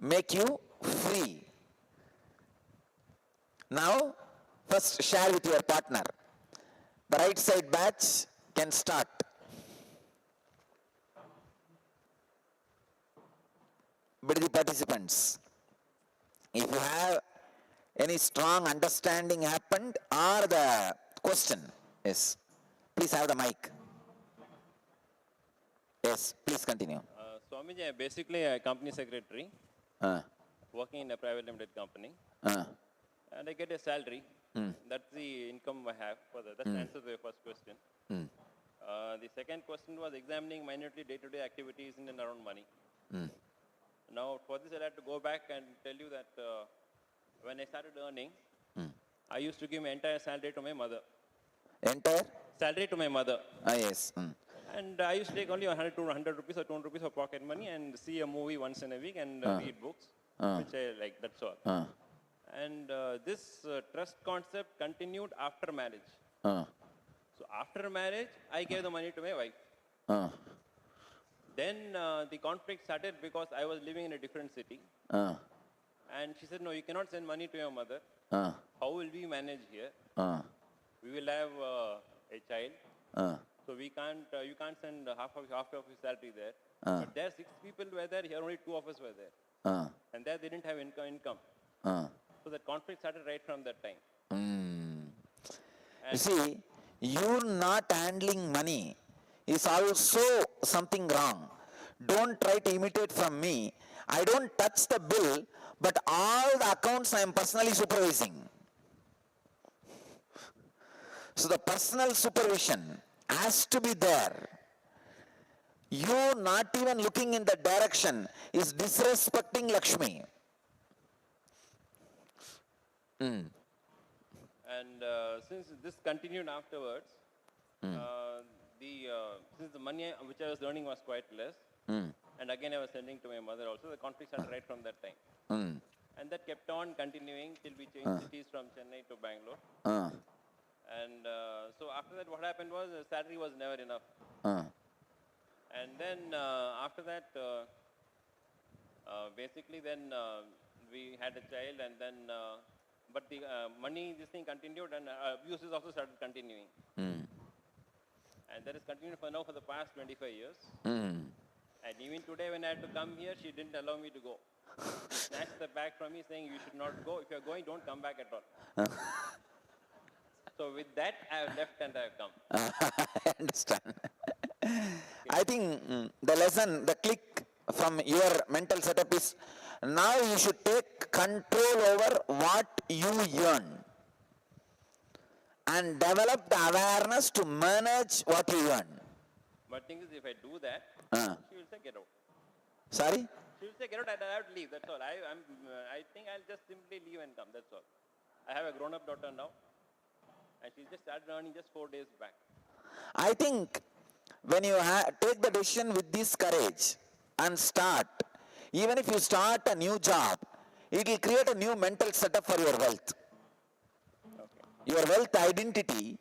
make you free. Now, first share with your partner. The right side batch can start. But the participants, if you have any strong understanding happened or the question, yes, please have the mic. Yes, please continue. Swamiji, I'm basically a company secretary, working in a private limited company, and I get a salary. That's the income I have. That's the answer to the first question. The second question was examining minutely day-to-day activities in and around money. Now, for this, I had to go back and tell you that when I started earning, I used to give my entire salary to my mother. Entire? Salary to my mother. Yes. And I used to take only 100 to 100 rupees or 200 rupees of pocket money and see a movie once in a week and read books, which I like, that's all. And this trust concept continued after marriage. So after marriage, I gave the money to my wife. Then the conflict started because I was living in a different city. And she said, no, you cannot send money to your mother. How will we manage here? We will have a child. So we can't, you can't send half of your salary there. But there 6 people were there, here only 2 of us were there. And there they didn't have income. So that conflict started right from that time. You see, you not handling money is also something wrong. Don't try to imitate from me. I don't touch the bill, but all the accounts I am personally supervising. So the personal supervision has to be there. You not even looking in that direction is disrespecting Lakshmi. And since this continued afterwards, since the money which I was earning was quite less, and again I was sending to my mother also, the conflict started right from that time. And that kept on continuing till we changed cities from Chennai to Bangalore. And so after that, what happened was the salary was never enough. And then after that, basically then we had a child, and then but the money, this thing continued, and abuses also started continuing. And that is continued for now for the past 25 years. And even today when I had to come here, she didn't allow me to go. Snatched the bag from me saying, you should not go. If you're going, don't come back at all. So with that, I have left and I have come. I understand. I think the lesson, the click from your mental setup is, now you should take control over what you earn and develop the awareness to manage what you earn. But thing is, if I do that, she will say, get out. Sorry? She will say, get out, and I have to leave, that's all. I think I'll just simply leave and come, that's all. I have a grown-up daughter now, and she just started earning just 4 days back. I think when you take the decision with this courage and start, even if you start a new job, it will create a new mental setup for your wealth. Your wealth identity,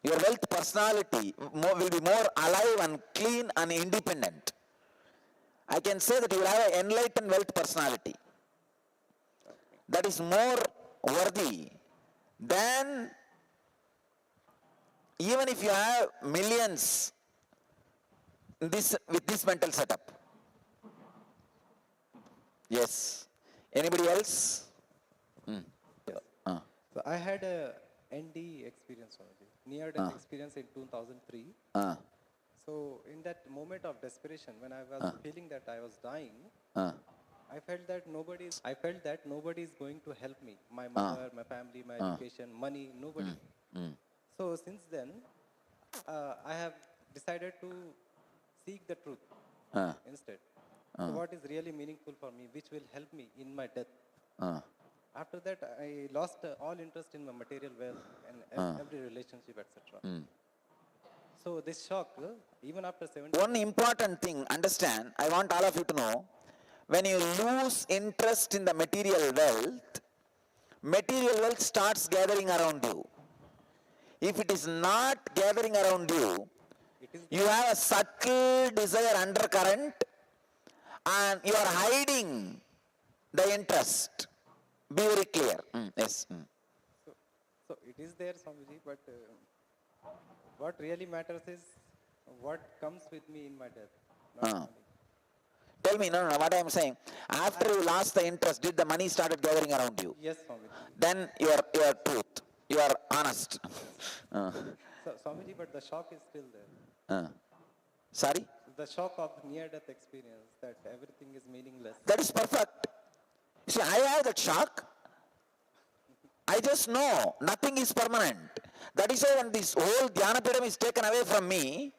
your wealth personality will be more alive and clean and independent. I can say that you will have an enlightened wealth personality that is more worthy than even if you have millions with this mental setup. Yes. Anybody else? So I had a ND experience, near-death experience in 2003. So in that moment of desperation, when I was feeling that I was dying, I felt that nobody is going to help me. My mother, my family, my education, money, nobody. So since then, I have decided to seek the truth instead. So what is really meaningful for me, which will help me in my death. After that, I lost all interest in my material wealth and every relationship, etc. So this shock, even after 70. One important thing, understand, I want all of you to know, when you lose interest in the material wealth starts gathering around you. If it is not gathering around you, you have a subtle desire undercurrent and you are hiding the interest. Be very clear. Yes. So it is there, Swamiji, but what really matters is what comes with me in my death. Not money. Tell me, no, what I am saying. After you lost the interest, did the money started gathering around you? Yes, Swamiji. Then you are truth. You are honest. So, Swamiji, but the shock is still there. Sorry? The shock of near-death experience, that everything is meaningless. That is perfect. See, I have that shock. I just know nothing is permanent. That is why when this whole Dhyana Pidam is taken away from me,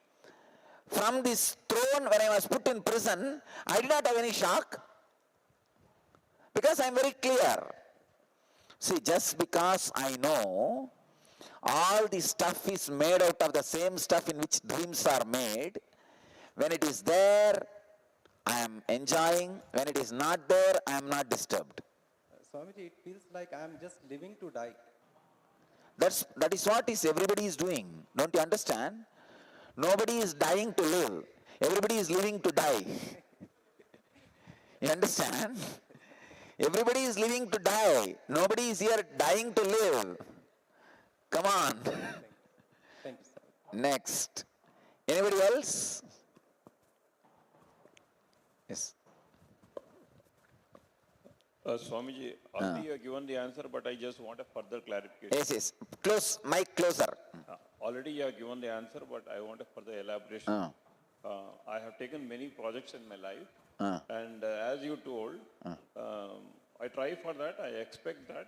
from this throne when I was put in prison, I did not have any shock. Because I am very clear. See, just because I know all this stuff is made out of the same stuff in which dreams are made, when it is there, I am enjoying. When it is not there, I am not disturbed. Swamiji, it feels like I am just living to die. That is what everybody is doing. Don't you understand? Nobody is dying to live. Everybody is living to die. You understand? Everybody is living to die. Nobody is here dying to live. Come on. Thank you, sir. Next. Anybody else? Yes. Swamiji, already you have given the answer, but I just want a further clarification. Yes. Close, mic closer. Already you have given the answer, but I want a further elaboration. I have taken many projects in my life, and as you told, I try for that, I expect that.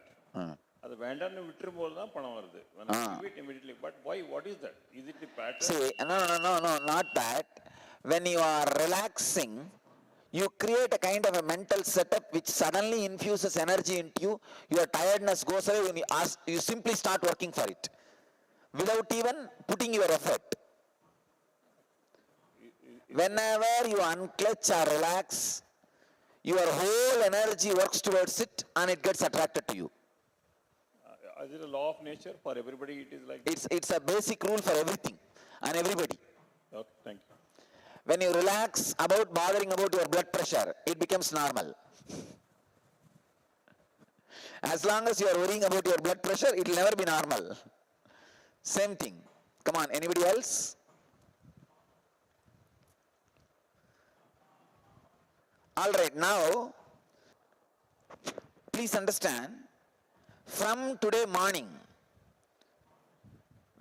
அது வேண்டாம்னு விட்டுரும்போதுதான் பணம் வருது. When I give it immediately, but why? What is that? Is it the pattern? See, no, not that. When you are relaxing, you create a kind of a mental setup which suddenly infuses energy into you. Your tiredness goes away when you simply start working for it, without even putting your effort. Whenever you unclench or relax, your whole energy works towards it and it gets attracted to you. Is it a law of nature for everybody? It is like It's a basic rule for everything and everybody. Okay, thank you. When you relax about bothering about your blood pressure, it becomes normal. As long as you are worrying about your blood pressure, it will never be normal. Same thing. Come on, anybody else? All right, now, please understand, from today morning,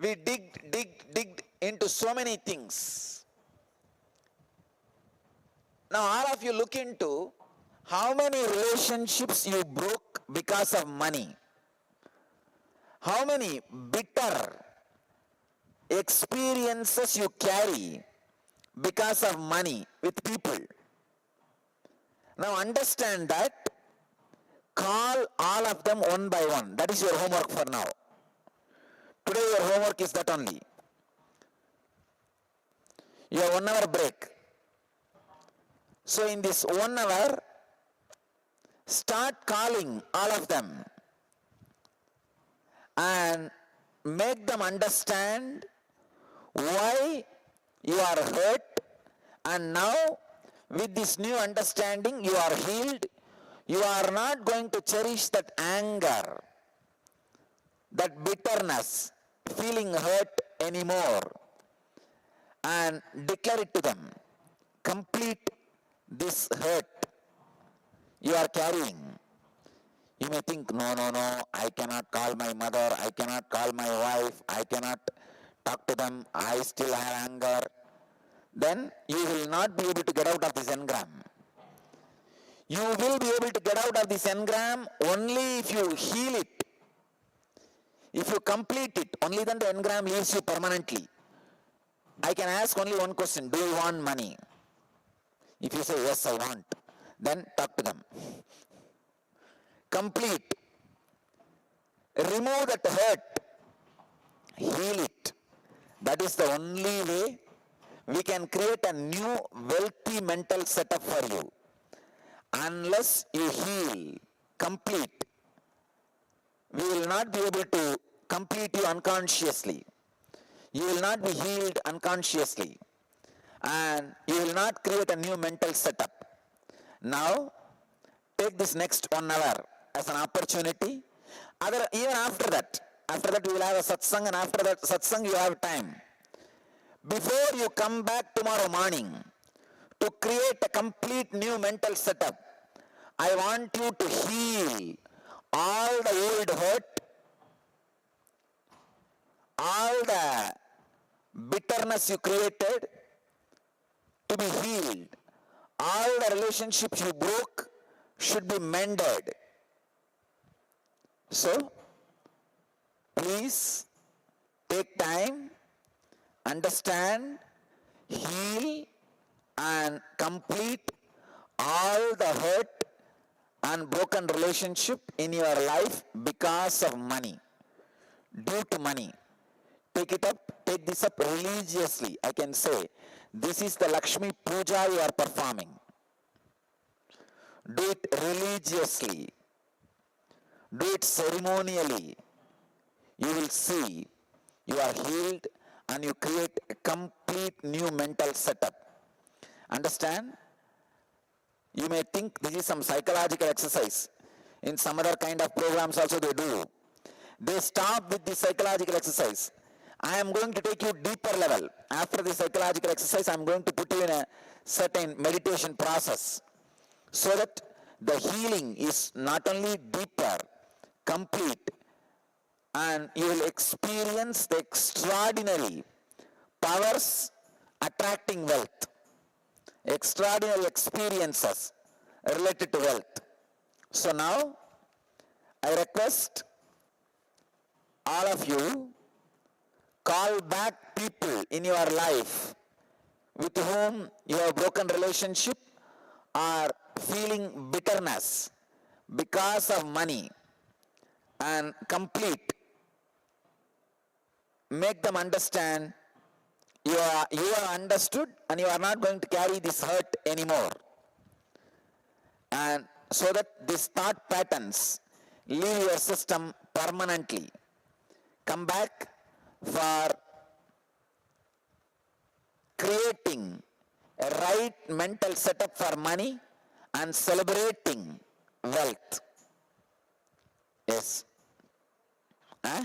we digged into so many things. Now all of you look into how many relationships you broke because of money. How many bitter experiences you carry because of money with people. Now understand that. Call all of them one by one. That is your homework for now. Today your homework is that only. You have 1 hour break. So in this 1 hour, start calling all of them and make them understand why you are hurt, and now with this new understanding you are healed. You are not going to cherish that anger, that bitterness, feeling hurt anymore, and declare it to them. Complete this hurt you are carrying. You may think, no, I cannot call my mother, I cannot call my wife, I cannot talk to them, I still have anger. Then you will not be able to get out of this engram. You will be able to get out of this engram only if you heal it. If you complete it, only then the engram leaves you permanently. I can ask only one question: do you want money? If you say yes, I want, then talk to them. Complete. Remove that hurt. Heal it. That is the only way we can create a new wealthy mental setup for you. Unless you heal complete, we will not be able to complete you unconsciously. You will not be healed unconsciously. And you will not create a new mental setup. Now, take this next 1 hour as an opportunity. Even after that we will have a satsang, and after that satsang you have time. Before you come back tomorrow morning to create a complete new mental setup, I want you to heal all the old hurt, all the bitterness you created to be healed. All the relationships you broke should be mended. So, please take time, understand, heal, and complete all the hurt and broken relationship in your life because of money, due to money. Take it up, take this up religiously. I can say, this is the Lakshmi Puja you are performing. Do it religiously. Do it ceremonially. You will see you are healed and you create a complete new mental setup. Understand? You may think this is some psychological exercise. In some other kind of programs also they do. They stop with the psychological exercise. I am going to take you deeper level. After the psychological exercise, I am going to put you in a certain meditation process so that the healing is not only deeper, complete, and you will experience the extraordinary powers attracting wealth, extraordinary experiences related to wealth. So now, I request all of you, call back people in your life with whom you have broken relationship or feeling bitterness because of money, and complete. Make them understand you are understood and you are not going to carry this hurt anymore. And so that these thought patterns leave your system permanently. Come back for creating a right mental setup for money and celebrating wealth. Yes. Huh?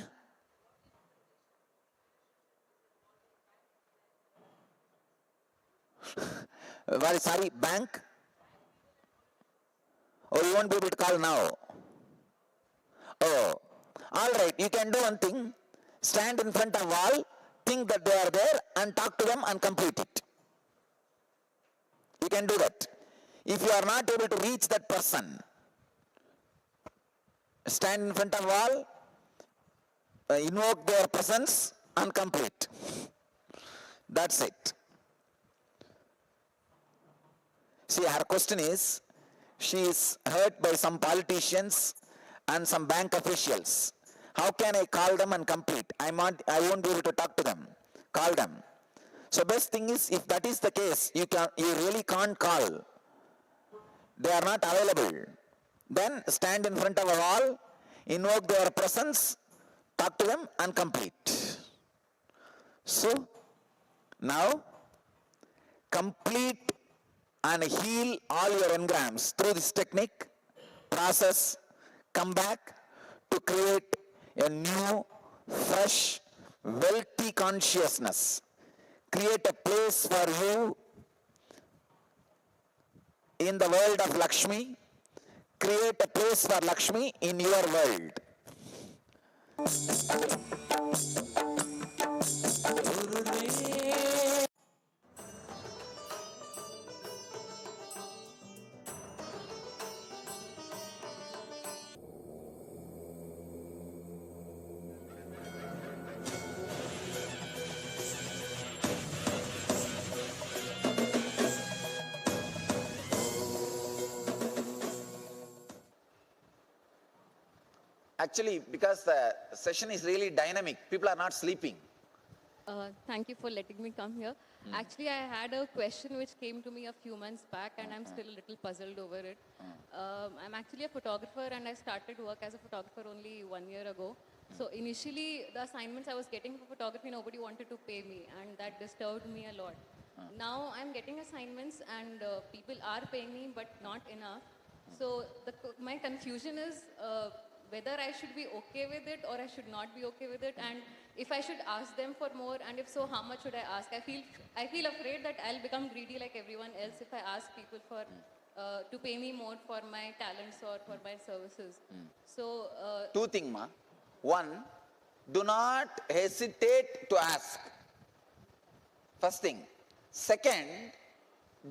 Sorry, bank? Or you won't be able to call now? Oh, all right, you can do one thing. Stand in front of wall, think that they are there, and talk to them and complete it. You can do that. If you are not able to reach that person, stand in front of wall, invoke their presence, and complete. That's it. See, her question is, she is hurt by some politicians and some bank officials. How can I call them and complete? I won't be able to talk to them. Call them. So best thing is, if that is the case, you really can't call. They are not available. Then stand in front of a wall, invoke their presence, talk to them and complete. So now complete and heal all your engrams through this technique, process, come back to create a new, fresh, wealthy consciousness. Create a place for you in the world of Lakshmi. Create a place for Lakshmi in your world. Actually, because the session is really dynamic, people are not sleeping. Thank you for letting me come here. Actually, I had a question which came to me a few months back, and I'm still a little puzzled over it. I'm actually a photographer, and I started work as a photographer only 1 year ago. So initially, the assignments I was getting for photography, nobody wanted to pay me, and that disturbed me a lot. Now I'm getting assignments, and people are paying me, but not enough. So my confusion is whether I should be okay with it or I should not be okay with it, and if I should ask them for more, and if so, how much should I ask? I feel afraid that I'll become greedy like everyone else if I ask people for to pay me more for my talents or for my services. So Two things, Ma. One, do not hesitate to ask. First thing. Second,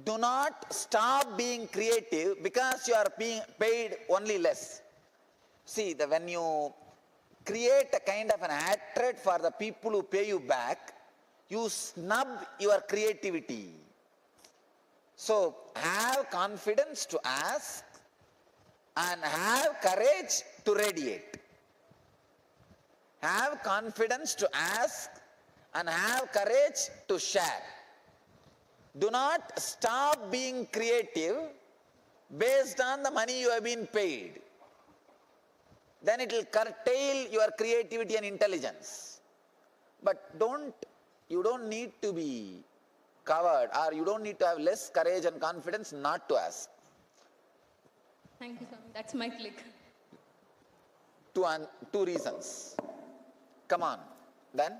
do not stop being creative because you are being paid only less. See, when you create a kind of an hatred for the people who pay you back, you snub your creativity. So, have confidence to ask and have courage to radiate. Have confidence to ask and have courage to share. Do not stop being creative based on the money you have been paid. Then it will curtail your creativity and intelligence. But you don't need to be covered, or you don't need to have less courage and confidence not to ask. thank you, Swami. That's my click. Two reasons. Come on, then.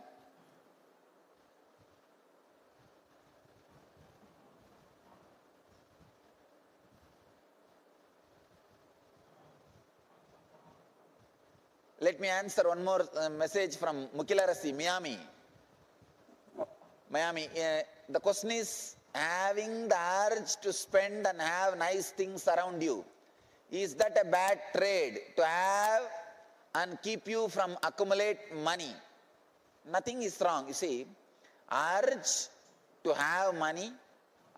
Let me answer one more message from Mukilarasi, Miami. The question is, having the urge to spend and have nice things around you, is that a bad trade to have and keep you from accumulate money? Nothing is wrong. You see, urge to have money,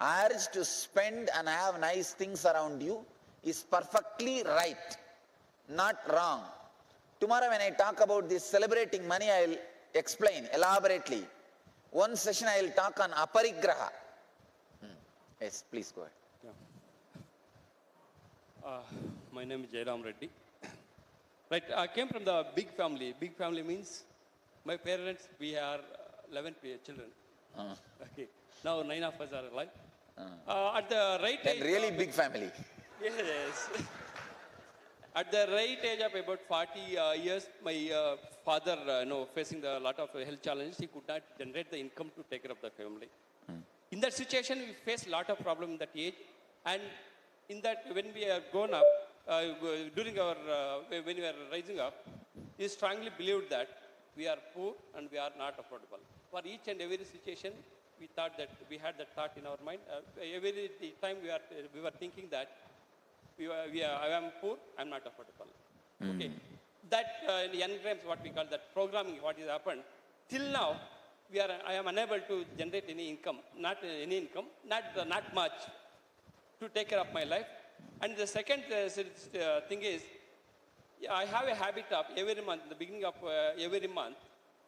urge to spend and have nice things around you is perfectly right, not wrong. Tomorrow when I talk about this celebrating money, I will explain elaborately. One session I will talk on aparigraha. Yes, please go ahead. My name is Jairam Reddy. Right, I came from the big family. Big family means my parents, we are 11 children. Okay. Now 9 of us are alive. At the right age... really big family. Yes. At the right age of about 40 years, my father, facing a lot of health challenges, he could not generate the income to take care of the family. In that situation, we faced a lot of problems in that age. And in that, when we are grown up, when we are rising up, we strongly believed that we are poor and we are not affordable. For each and every situation, we thought that we had that thought in our mind. Every time we were thinking that I am poor, I am not affordable. Okay. That engrams what we call that programming, what has happened. Till now, I am unable to generate any income, not much to take care of my life. And the second thing is, I have a habit of every month, the beginning of every month,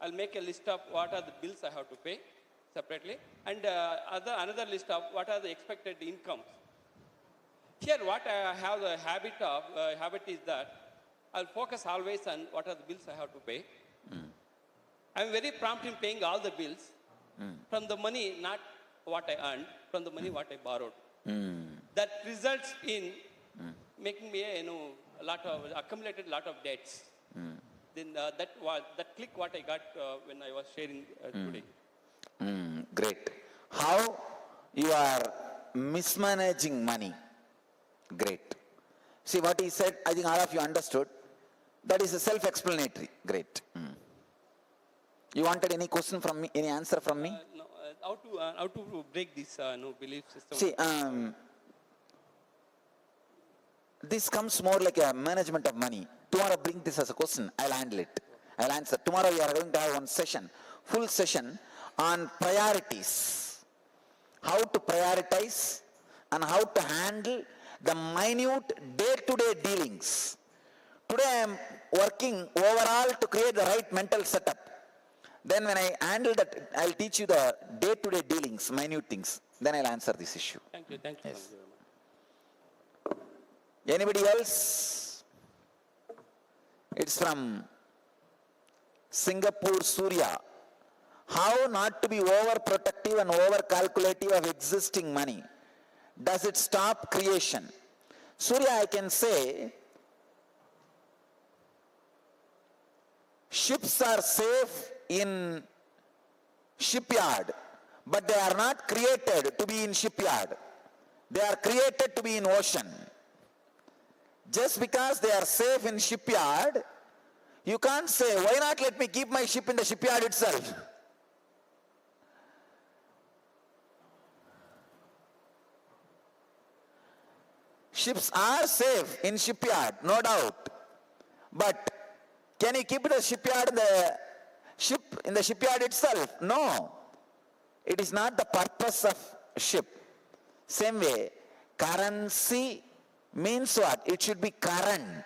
I'll make a list of what are the bills I have to pay separately, and another list of what are the expected incomes. Here, what I have the habit is that I'll focus always on what are the bills I have to pay. I'm very prompt in paying all the bills from the money, not what I earned, from the money what I borrowed. That results in making me accumulated a lot of debts. Then that click what I got when I was sharing today. Great. How you are mismanaging money? Great. See what he said, I think all of you understood. That is self-explanatory. Great. You wanted any question from me, any answer from me? No, how to break this belief system? See, this comes more like a management of money. Tomorrow bring this as a question, I'll handle it. I'll answer. Tomorrow we are going to have one session, full session on priorities. How to prioritize and how to handle the minute day-to-day dealings. Today I am working overall to create the right mental setup. Then when I handle that, I'll teach you the day-to-day dealings, minute things. Then I'll answer this issue. Thank you. Thank you. Yes. Anybody else? It's from Singapore, Surya. How not to be overprotective and over-calculative of existing money? Does it stop creation? Surya, I can say, ships are safe in shipyard, but they are not created to be in shipyard. They are created to be in ocean. Just because they are safe in shipyard, you can't say, why not let me keep my ship in the shipyard itself? Ships are safe in shipyard, no doubt. But can you keep the shipyard in the shipyard itself? No. It is not the purpose of ship. Same way, currency means what? It should be current.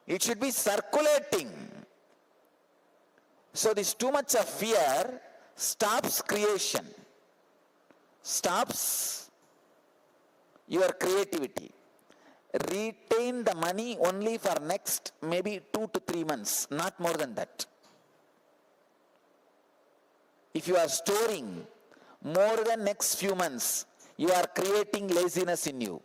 It should be circulating. So this too much of fear stops creation, stops your creativity. Retain the money only for next maybe 2 to 3 months, not more than that. If you are storing more than next few months, you are creating laziness in you.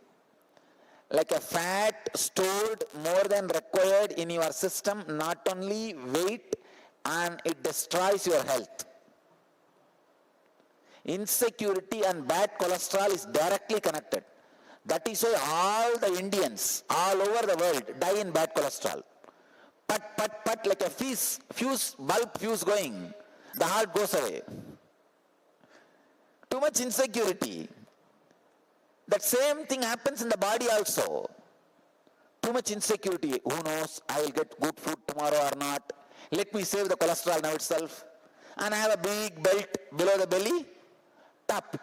Like a fat stored more than required in your system, not only weight, and it destroys your health. Insecurity and bad cholesterol is directly connected. That is why all the Indians all over the world die in bad cholesterol. Pat, like a bulb fuse going, the heart goes away. Too much insecurity. That same thing happens in the body also. Too much insecurity. Who knows, I will get good food tomorrow or not. Let me save the cholesterol now itself. And I have a big belt below the belly. Tap.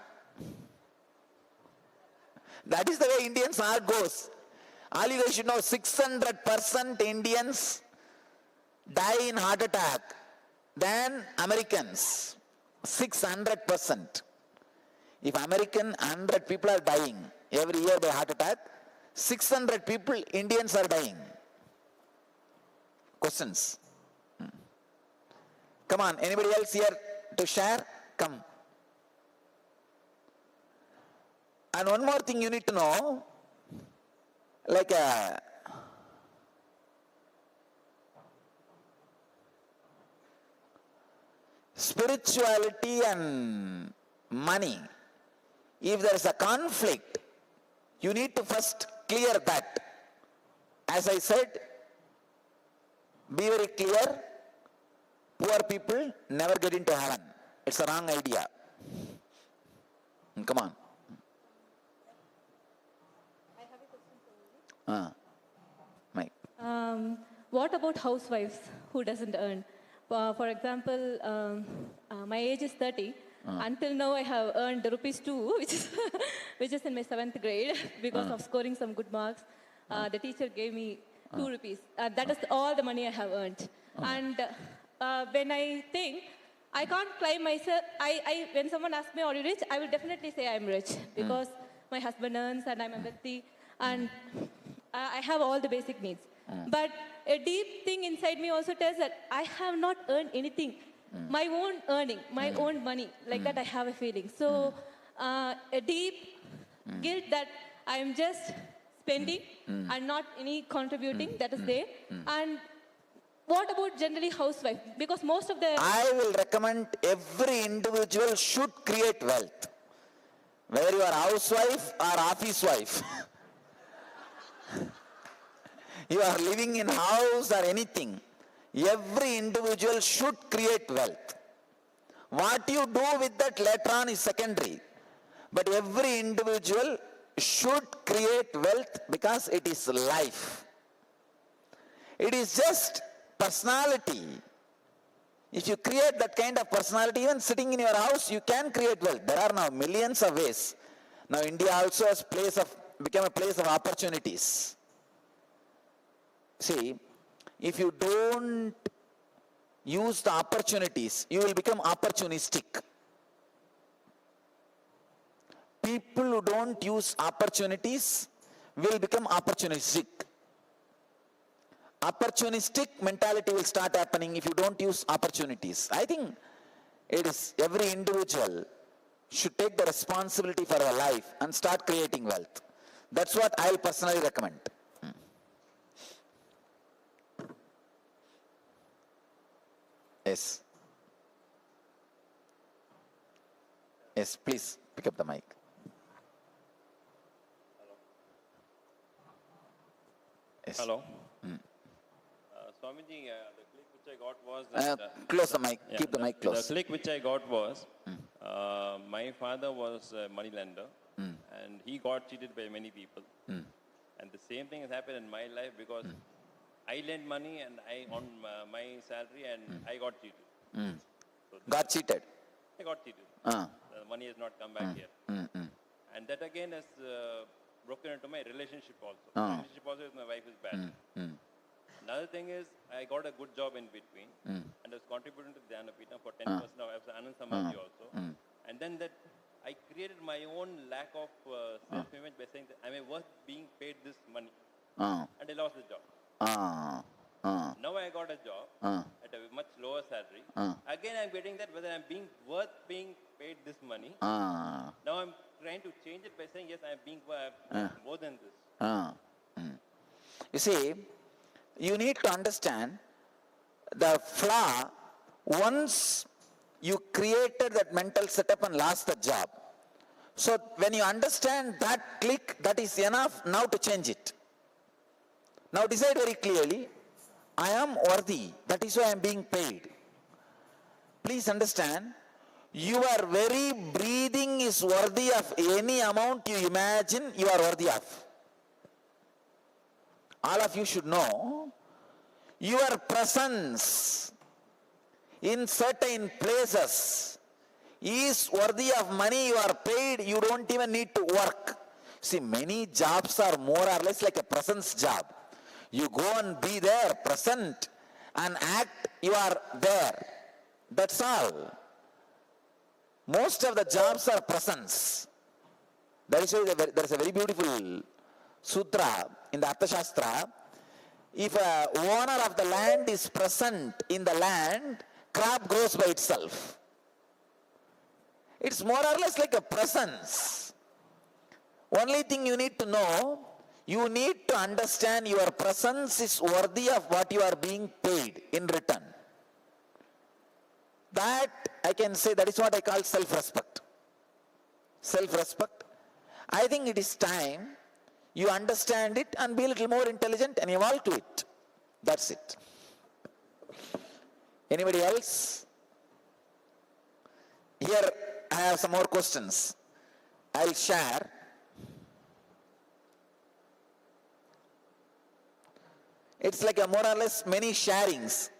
That is the way Indians' heart goes. All you guys should know, 600% Indians die in heart attack than Americans. 600%. If American 100 people are dying every year by heart attack, 600 people, Indians are dying. Questions? Come on, anybody else here to share? Come. And one more thing you need to know, like spirituality and money. If there is a conflict, you need to first clear that. As I said, be very clear, poor people never get into heaven. It's a wrong idea. Come on. I have a question for you. Mike. What about housewives who doesn't earn? For example, my age is 30. Until now, I have earned ₹2, which is in my 7th grade because of scoring some good marks. The teacher gave me ₹2. That is all the money I have earned. And when I think, I can't claim myself. When someone asks me, "Are you rich?" I will definitely say I'm rich because my husband earns and I'm wealthy, and I have all the basic needs. But a deep thing inside me also tells that I have not earned anything. My own earning, my own money, like that I have a feeling. So a deep guilt that I'm just spending and not any contributing, that is there. And what about generally housewife? Because most of the... I will recommend every individual should create wealth. Whether you are housewife or office wife. You are living in house or anything. Every individual should create wealth. What you do with that later on is secondary. But every individual should create wealth because it is life. It is just personality. If you create that kind of personality, even sitting in your house, you can create wealth. There are now millions of ways. Now India also has become a place of opportunities. See, if you don't use the opportunities, you will become opportunistic. People who don't use opportunities will become opportunistic. Opportunistic mentality will start happening if you don't use opportunities. I think it is every individual should take the responsibility for their life and start creating wealth. That's what I'll personally recommend. Yes. Yes, please pick up the mic. Yes. Hello. Swamiji, the click which I got was that, close the mic. Keep the mic close. The click which I got was my father was a money lender and he got cheated by many people. And the same thing has happened in my life because I lent money and I on my salary and I got cheated. So got cheated? I got cheated. The money has not come back yet. And that again has broken into my relationship also. Relationship also with my wife is bad. Another thing is I got a good job in between and I was contributing to Dhanapita for 10% of Anand Samadhi also. And then that I created my own lack of self-image by saying that I am worth being paid this money. And I lost the job. Now I got a job at a much lower salary. Again I'm getting that whether I'm being worth being paid this money. Now I'm trying to change it by saying yes, I'm being more than this. You see, you need to understand the flaw. Once you created that mental setup and lost the job. So when you understand that click, that is enough now to change it. Now decide very clearly, I am worthy, that is why I am being paid. Please understand, your very breathing is worthy of any amount you imagine you are worthy of. All of you should know, your presence in certain places is worthy of money. You are paid, you don't even need to work. See, many jobs are more or less like a presence job. You go and be there, present, and act, you are there. That's all. Most of the jobs are presence. That is why there is a very beautiful sutra in the Arthashastra. If a owner of the land is present in the land, crop grows by itself. It's more or less like a presence. Only thing you need to know, you need to understand your presence is worthy of what you are being paid in return. That I can say, that is what I call self-respect. Self-respect. I think it is time you understand it and be a little more intelligent and evolve to it. That's it. Anybody else? Here I have some more questions. I'll share. It's like a more or less many sharings.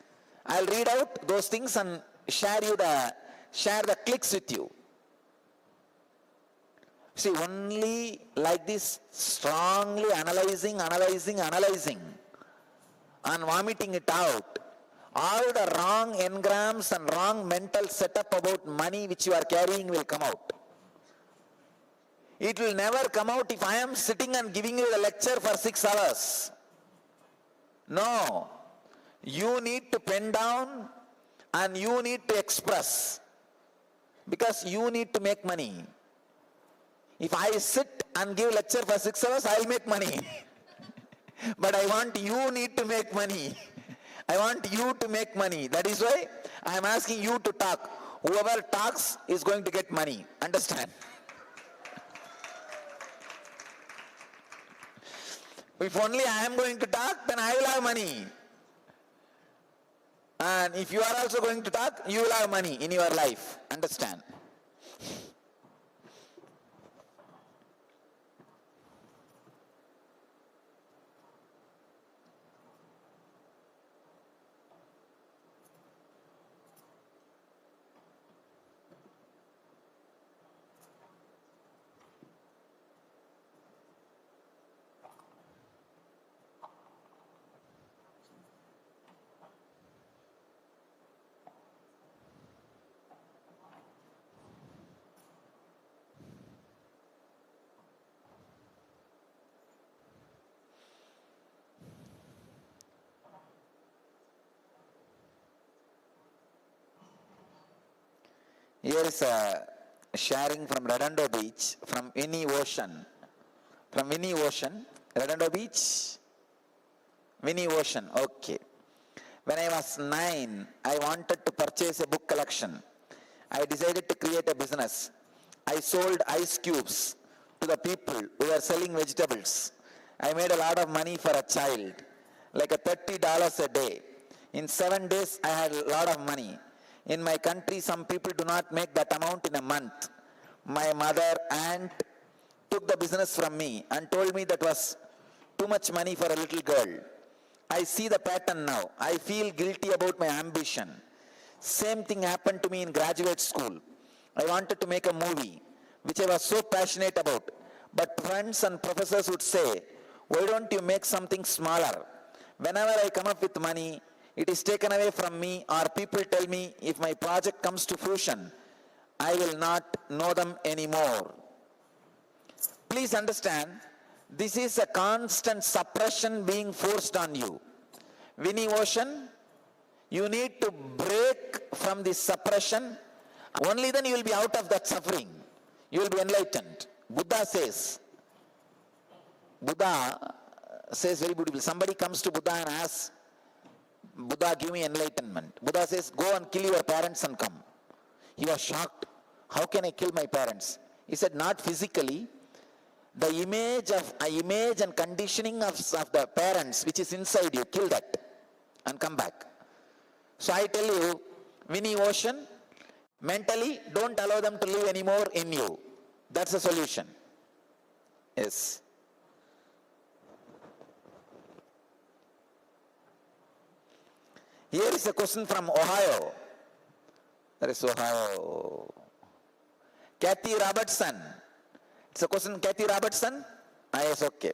I'll read out those things and share the clicks with you. See, only like this, strongly analyzing, and vomiting it out, all the wrong engrams and wrong mental setup about money which you are carrying will come out. It will never come out if I am sitting and giving you the lecture for 6 hours. No. You need to pen down and you need to express, because you need to make money. If I sit and give lecture for 6 hours, I'll make money. But I want you need to make money. I want you to make money. That is why I am asking you to talk. Whoever talks is going to get money. Understand? If only I am going to talk, then I will have money. And if you are also going to talk, you will have money in your life. Understand? Here is a sharing from Redondo Beach, from Winnie Ocean. From Winnie Ocean, Redondo Beach? Winnie Ocean, okay. When I was 9, I wanted to purchase a book collection. I decided to create a business. I sold ice cubes to the people who were selling vegetables. I made a lot of money for a child, like a $30 a day. In 7 days, I had a lot of money. In my country, some people do not make that amount in a month. My mother, aunt, took the business from me and told me that was too much money for a little girl. I see the pattern now. I feel guilty about my ambition. Same thing happened to me in graduate school. I wanted to make a movie, which I was so passionate about. But friends and professors would say, why don't you make something smaller? Whenever I come up with money, it is taken away from me, or people tell me if my project comes to fruition, I will not know them anymore. Please understand, this is a constant suppression being forced on you. Winnie Ocean, you need to break from this suppression. Only then you will be out of that suffering. You will be enlightened. Buddha says very beautiful. Somebody comes to Buddha and asks, Buddha, give me enlightenment. Buddha says, go and kill your parents and come. He was shocked. How can I kill my parents? He said, not physically. The image and conditioning of the parents which is inside you, kill that and come back. So I tell you, Winnie Ocean, mentally don't allow them to live anymore in you. That's the solution. Yes. Here is a question from Ohio. There is Ohio. Kathy Robertson. It's a question, Kathy Robertson? Yes, okay.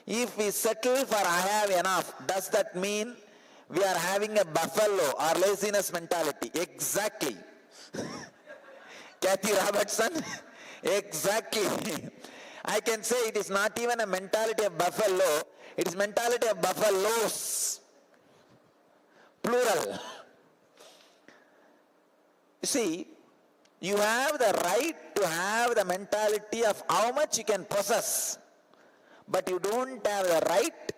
If we settle for I have enough, does that mean we are having a buffalo or laziness mentality? Exactly. Kathy Robertson? Exactly. I can say it is not even a mentality of buffalo, it is mentality of buffaloes. Plural. You see, you have the right to have the mentality of how much you can possess, but you don't have the right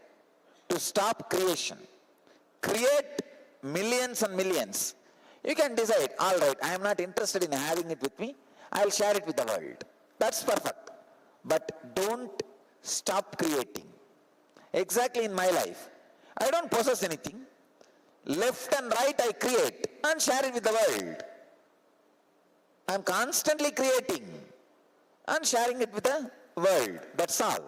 to stop creation. Create millions and millions. You can decide, all right, I am not interested in having it with me, I'll share it with the world. That's perfect. But don't stop creating. Exactly in my life. I don't possess anything. Left and right I create and share it with the world. I'm constantly creating and sharing it with the world. That's all.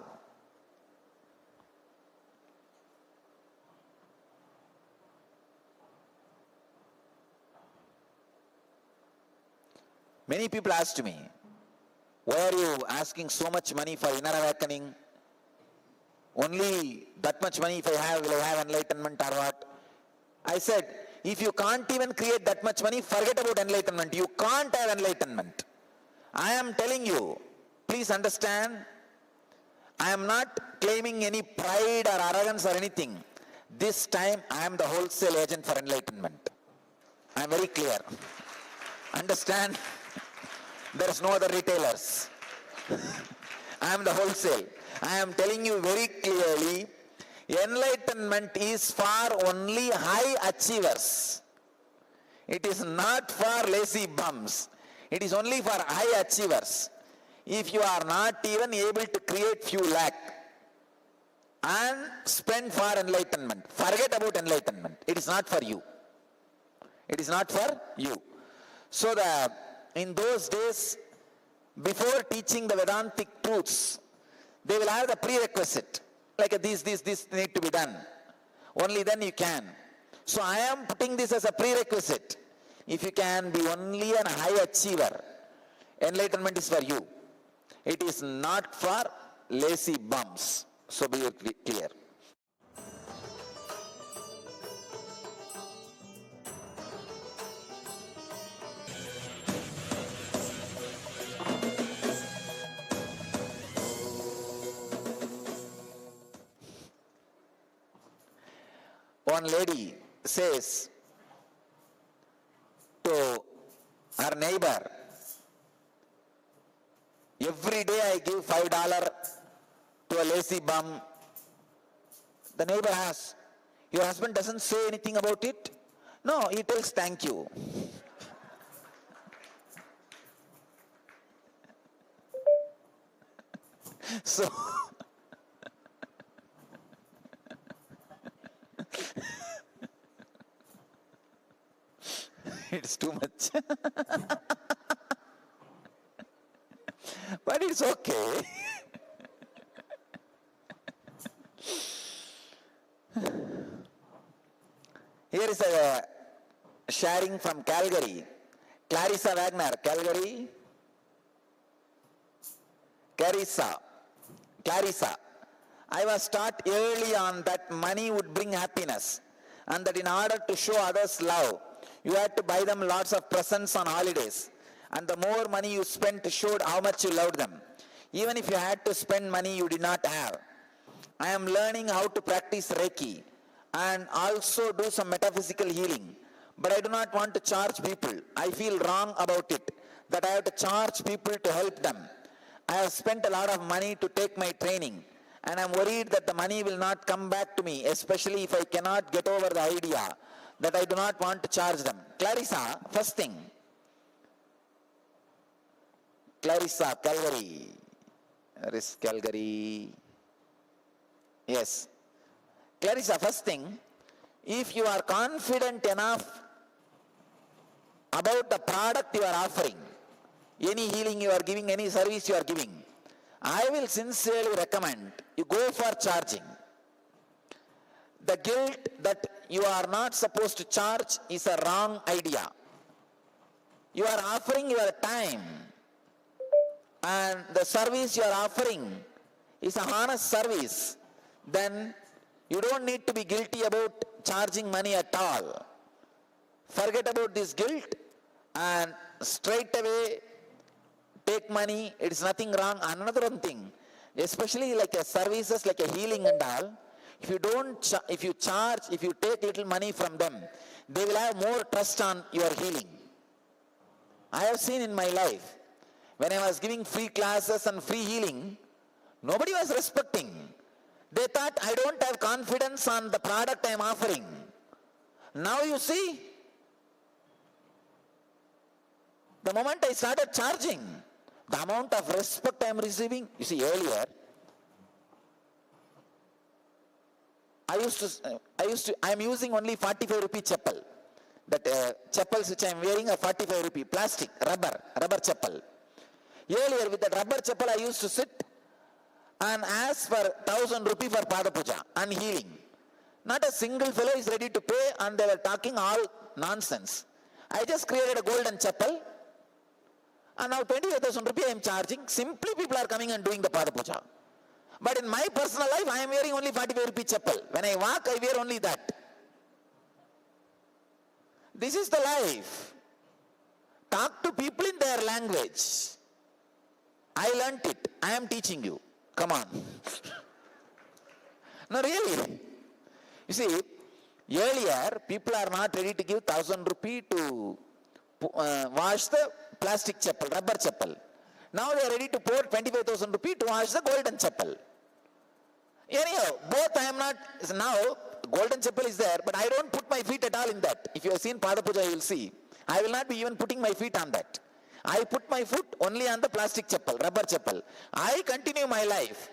Many people asked me, why are you asking so much money for inner awakening? Only that much money if I have, will I have enlightenment or what? I said, if you can't even create that much money, forget about enlightenment. You can't have enlightenment. I am telling you, please understand, I am not claiming any pride or arrogance or anything. This time I am the wholesale agent for enlightenment. I am very clear. Understand? There is no other retailers. I am the wholesale. I am telling you very clearly, enlightenment is for only high achievers. It is not for lazy bums. It is only for high achievers. If you are not even able to create few lakh and spend for enlightenment, forget about enlightenment. It is not for you. It is not for you. So in those days, before teaching the Vedantic truths, they will have the prerequisite. Like this need to be done. Only then you can. So I am putting this as a prerequisite. If you can be only a high achiever, enlightenment is for you. It is not for lazy bums. So be clear. One lady says to her neighbor, Every day I give $5 to a lazy bum. The neighbor asks, your husband doesn't say anything about it? No, he tells thank you. So, it's too much. But it's okay. Here is a sharing from Calgary. Clarissa Wagner, Calgary. Clarissa. I was taught early on that money would bring happiness and that in order to show others love, you had to buy them lots of presents on holidays. And the more money you spent showed how much you loved them. Even if you had to spend money you did not have. I am learning how to practice Reiki and also do some metaphysical healing. But I do not want to charge people. I feel wrong about it, that I have to charge people to help them. I have spent a lot of money to take my training, and I am worried that the money will not come back to me, especially if I cannot get over the idea that I do not want to charge them. Clarissa, first thing. Clarissa, Calgary. Where is Calgary? Yes. Clarissa, first thing, if you are confident enough about the product you are offering, any healing you are giving, any service you are giving, I will sincerely recommend you go for charging. The guilt that you are not supposed to charge is a wrong idea. You are offering your time, and the service you are offering is a honest service. Then you don't need to be guilty about charging money at all. Forget about this guilt and straight away take money. It is nothing wrong. Another one thing, especially like a services like a healing and all, if you take little money from them, they will have more trust on your healing. I have seen in my life, when I was giving free classes and free healing, nobody was respecting. They thought I don't have confidence on the product I am offering. Now you see, the moment I started charging, the amount of respect I am receiving, you see earlier, I am using only 45 rupee chappal. That chappals which I am wearing are 45 rupee, plastic, rubber chappal. Earlier with that rubber chappal I used to sit and ask for 1,000 rupee for Pada Puja and healing. Not a single fellow is ready to pay, and they were talking all nonsense. I just created a golden chappal, and now 25,000 rupee I am charging. Simply people are coming and doing the Pada Puja. But in my personal life, I am wearing only 45 rupee chappal. When I walk, I wear only that. This is the life. Talk to people in their language. I learnt it. I am teaching you. Come on. No, really. You see, earlier, people are not ready to give 1,000 rupee to wash the plastic chappal, rubber chappal. Now they are ready to pour 25,000 rupee to wash the golden chappal. Anyhow, both I am not, now golden chappal is there, but I don't put my feet at all in that. If you have seen Pada Puja, you will see. I will not be even putting my feet on that. I put my foot only on the plastic chappal, rubber chappal. I continue my life.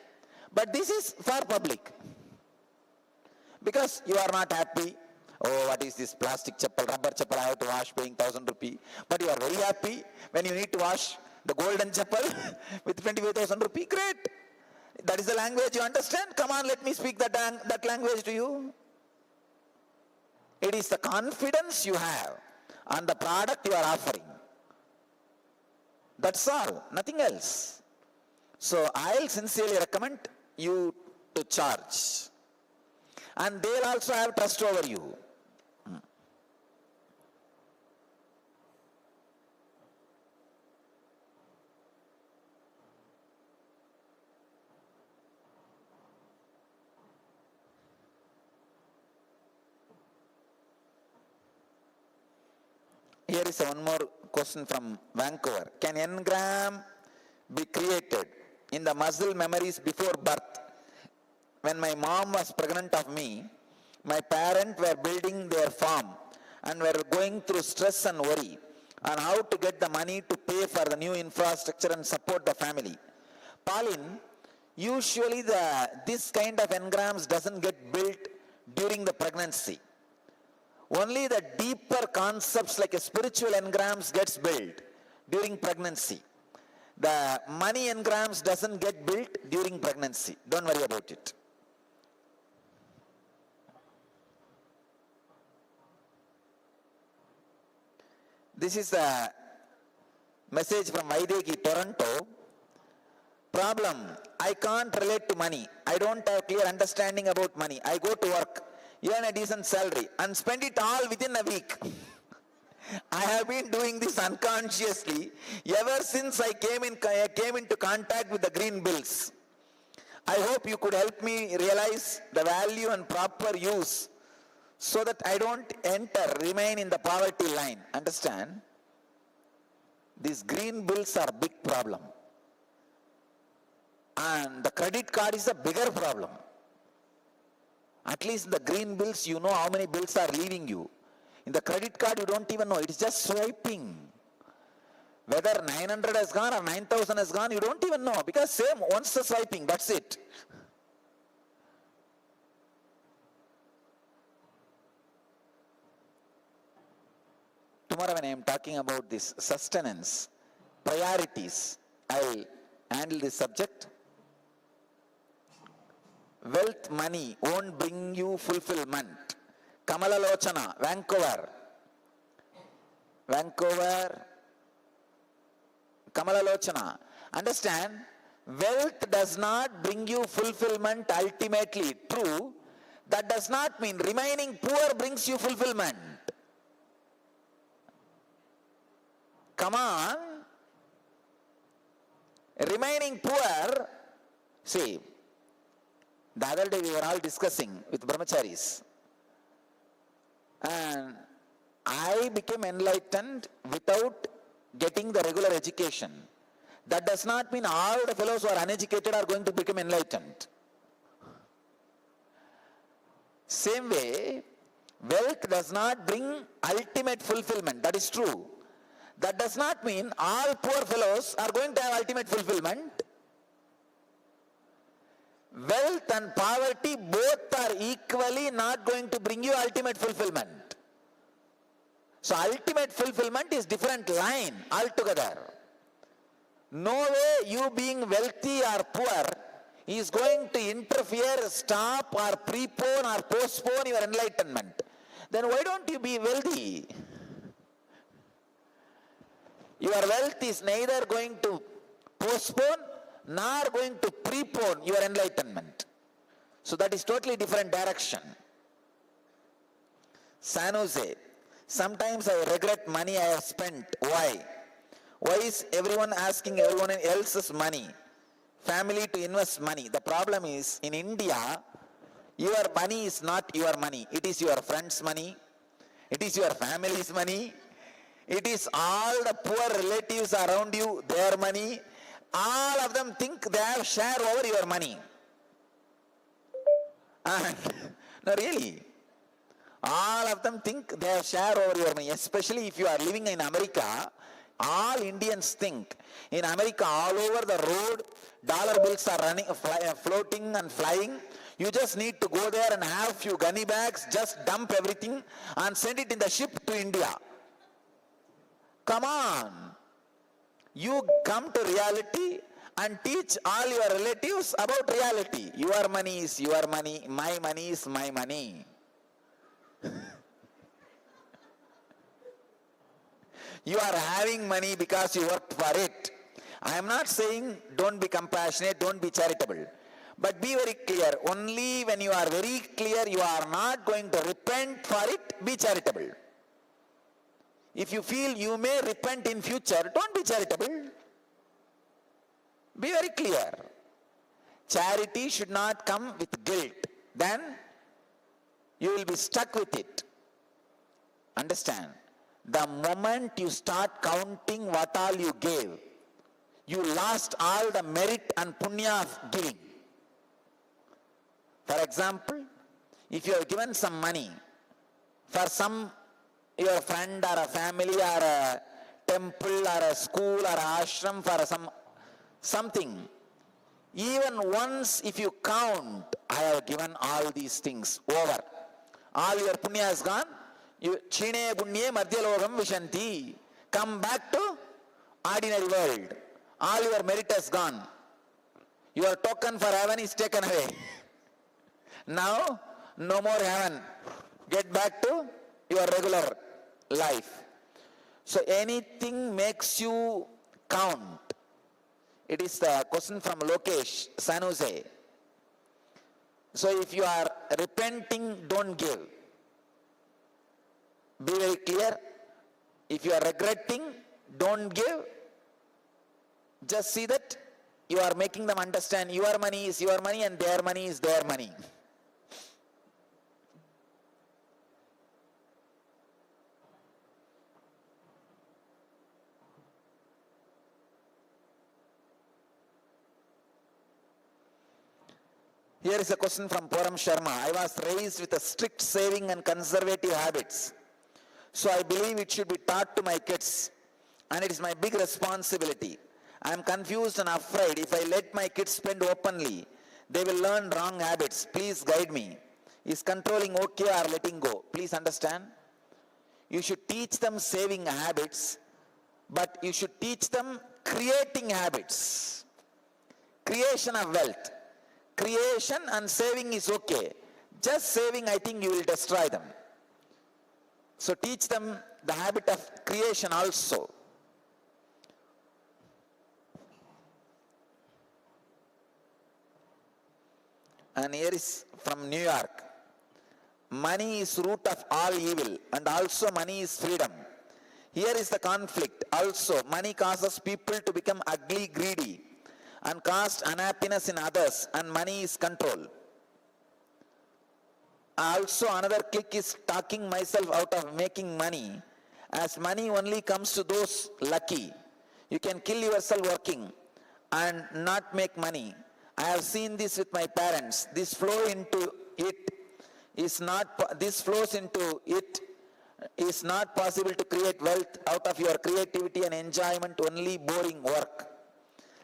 But this is for public. Because you are not happy. Oh, what is this plastic chappal, rubber chappal, I have to wash paying 1,000 rupee. But you are very happy when you need to wash the golden chappal with 25,000 rupee. Great. That is the language you understand. Come on, let me speak that language to you. It is the confidence you have on the product you are offering. That's all, nothing else. So I'll sincerely recommend you to charge. And they'll also have trust over you. Here is one more question from Vancouver. Can Engram be created in the muscle memories before birth. When my mom was pregnant of me, my parents were building their farm and were going through stress and worry on how to get the money to pay for the new infrastructure and support the family. Pauline, usually this kind of engrams doesn't get built during the pregnancy. Only the deeper concepts like a spiritual engrams gets built during pregnancy. The money engrams doesn't get built during pregnancy. Don't worry about it. This is the message from Vaideki, Toronto. Problem, I can't relate to money. I don't have clear understanding about money. I go to work, earn a decent salary, and spend it all within a week. I have been doing this unconsciously ever since I came into contact with the green bills. I hope you could help me realize the value and proper use so that I don't remain in the poverty line. Understand? These green bills are a big problem. And the credit card is a bigger problem. At least in the green bills, you know how many bills are leaving you. In the credit card, you don't even know. It's just swiping. Whether 900 has gone or 9,000 has gone, you don't even know. Because same, once the swiping, that's it. Tomorrow when I am talking about this sustenance, priorities, I will handle this subject. Wealth, money won't bring you fulfillment. Kamala Lochana, Vancouver, Kamala Lochana. Understand, wealth does not bring you fulfillment ultimately. True, that does not mean remaining poor brings you fulfillment. Come on. Remaining poor, see, the other day we were all discussing with brahmacharis. And I became enlightened without getting the regular education. That does not mean all the fellows who are uneducated are going to become enlightened. Same way, wealth does not bring ultimate fulfillment. That is true. That does not mean all poor fellows are going to have ultimate fulfillment. Wealth and poverty both are equally not going to bring you ultimate fulfillment. So ultimate fulfillment is different line altogether. No way you being wealthy or poor is going to interfere, stop or prepone or postpone your enlightenment. Then why don't you be wealthy? Your wealth is neither going to postpone nor going to prepone your enlightenment. So that is totally different direction. San Jose, sometimes I regret money I have spent. Why? Why is everyone asking everyone else's money? Family to invest money. The problem is, in India, your money is not your money. It is your friend's money. It is your family's money. It is all the poor relatives around you, their money. All of them think they have share over your money. And, no, really. All of them think they have share over your money. Especially if you are living in America, all Indians think. In America, all over the road, dollar bills are running, floating and flying. You just need to go there and have few gunny bags, just dump everything and send it in the ship to India. Come on. You come to reality and teach all your relatives about reality. Your money is your money, my money is my money. You are having money because you worked for it. I am not saying don't be compassionate, don't be charitable. But be very clear. Only when you are very clear you are not going to repent for it, be charitable. If you feel you may repent in future, don't be charitable. Be very clear. Charity should not come with guilt. Then you will be stuck with it. Understand? The moment you start counting what all you gave, you lost all the merit and punya of giving. For example, if you have given some money for some your friend or a family or a temple or a school or a ashram for something, even once if you count, I have given all these things, over. All your punya is gone. You chine punye madhyalogam vishanti. Come back to ordinary world. All your merit has gone. Your token for heaven is taken away. Now, no more heaven. Get back to your regular life. So anything makes you count. It is the question from Lokesh, San Jose. So if you are repenting, don't give. Be very clear. If you are regretting, don't give. Just see that you are making them understand your money is your money and their money is their money. Here is a question from Poram Sharma. I was raised with a strict saving and conservative habits. So I believe it should be taught to my kids. And it is my big responsibility. I am confused and afraid if I let my kids spend openly, they will learn wrong habits. Please guide me. Is controlling okay or letting go? Please understand. You should teach them saving habits, but you should teach them creating habits. Creation of wealth. Creation and saving is okay. Just saving, I think you will destroy them. So teach them the habit of creation also. And here is from New York. Money is root of all evil, and also money is freedom. Here is the conflict. Also, money causes people to become ugly, greedy, and cause unhappiness in others, and money is control. Also, another click is talking myself out of making money, as money only comes to those lucky. You can kill yourself working and not make money. I have seen this with my parents. This flows into it is not possible to create wealth out of your creativity and enjoyment, only boring work.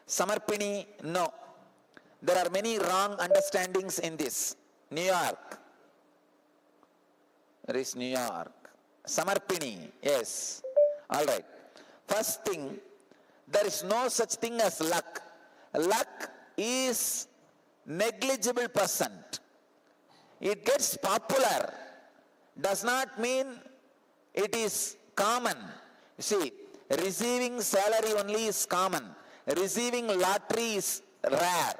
Samarpini, no. There are many wrong understandings in this. New York. Where is New York? Samarpini, yes. All right. First thing, there is no such thing as luck. Luck is negligible percent. It gets popular. Does not mean it is common. You see, receiving salary only is common. Receiving lottery is rare.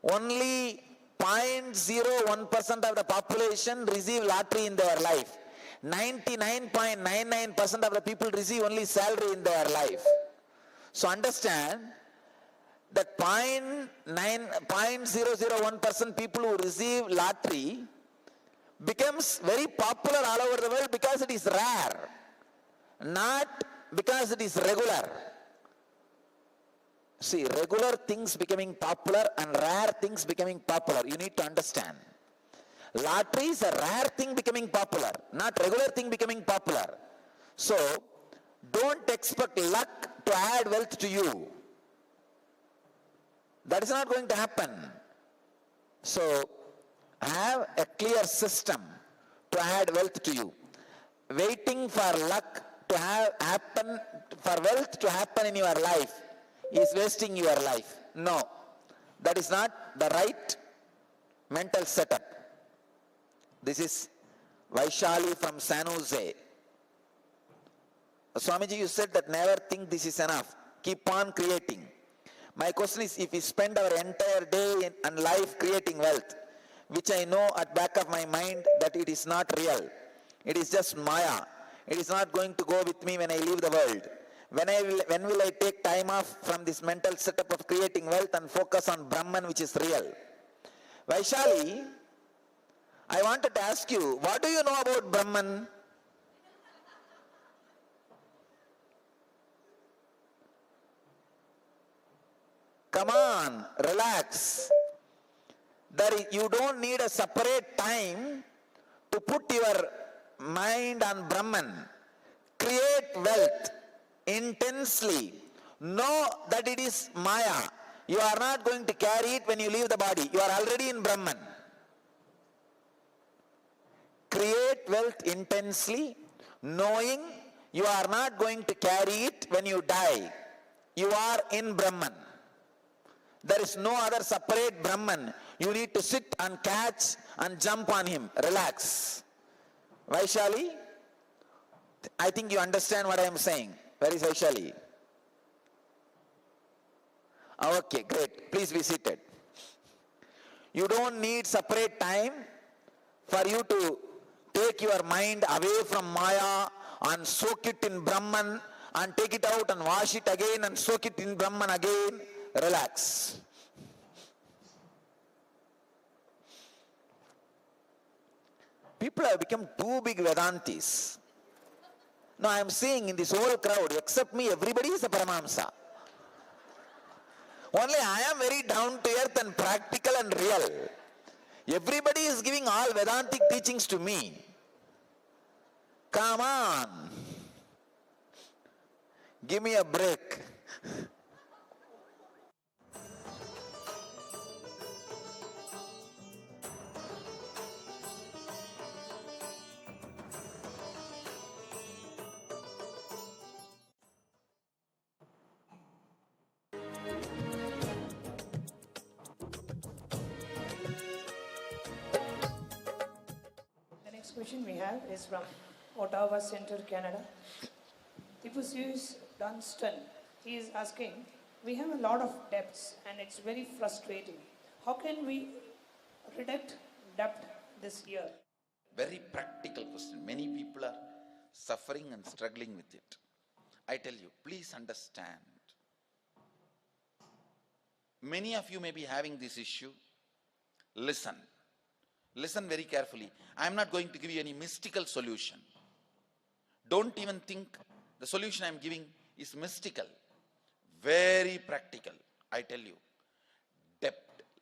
Only 0.01% of the population receive lottery in their life. 99.99% of the people receive only salary in their life. So understand that 0.001% people who receive lottery becomes very popular all over the world because it is rare, not because it is regular. See, regular things becoming popular and rare things becoming popular. You need to understand. Lottery is a rare thing becoming popular, not regular thing becoming popular. So, don't expect luck to add wealth to you. That is not going to happen. So, have a clear system to add wealth to you. Waiting for luck to happen, for wealth to happen in your life is wasting your life. No, that is not the right mental setup. This is Vaishali from San Jose. Swamiji, you said that never think this is enough. Keep on creating. My question is, if we spend our entire day and life creating wealth, which I know at back of my mind that it is not real, it is just Maya, it is not going to go with me when I leave the world. When will I take time off from this mental setup of creating wealth and focus on Brahman, which is real? Vaishali, I wanted to ask you, what do you know about Brahman? Come on, relax. You don't need a separate time to put your mind on Brahman. Create wealth intensely. Know that it is Maya. You are not going to carry it when you leave the body. You are already in Brahman. Create wealth intensely, knowing you are not going to carry it when you die. You are in Brahman. There is no other separate Brahman. You need to sit and catch and jump on him. Relax. Vaishali, I think you understand what I am saying. Where is Vaishali? Okay, great. Please be seated. You don't need separate time for you to take your mind away from Maya and soak it in Brahman and take it out and wash it again and soak it in Brahman again. Relax. People have become too big Vedantis. Now I am seeing in this whole crowd, except me, everybody is a Paramahamsa. Only I am very down to earth and practical and real. Everybody is giving all Vedantic teachings to me. Come on. Give me a break. Question we have is from Ottawa Center, Canada. Tipusius Dunstan, he is asking, we have a lot of debts and it's very frustrating. How can we reduce debt this year? Very practical question. Many people are suffering and struggling with it. I tell you, please understand. Many of you may be having this issue. Listen. Listen very carefully. I am not going to give you any mystical solution. Don't even think the solution I am giving is mystical. Very practical. I tell you, debt,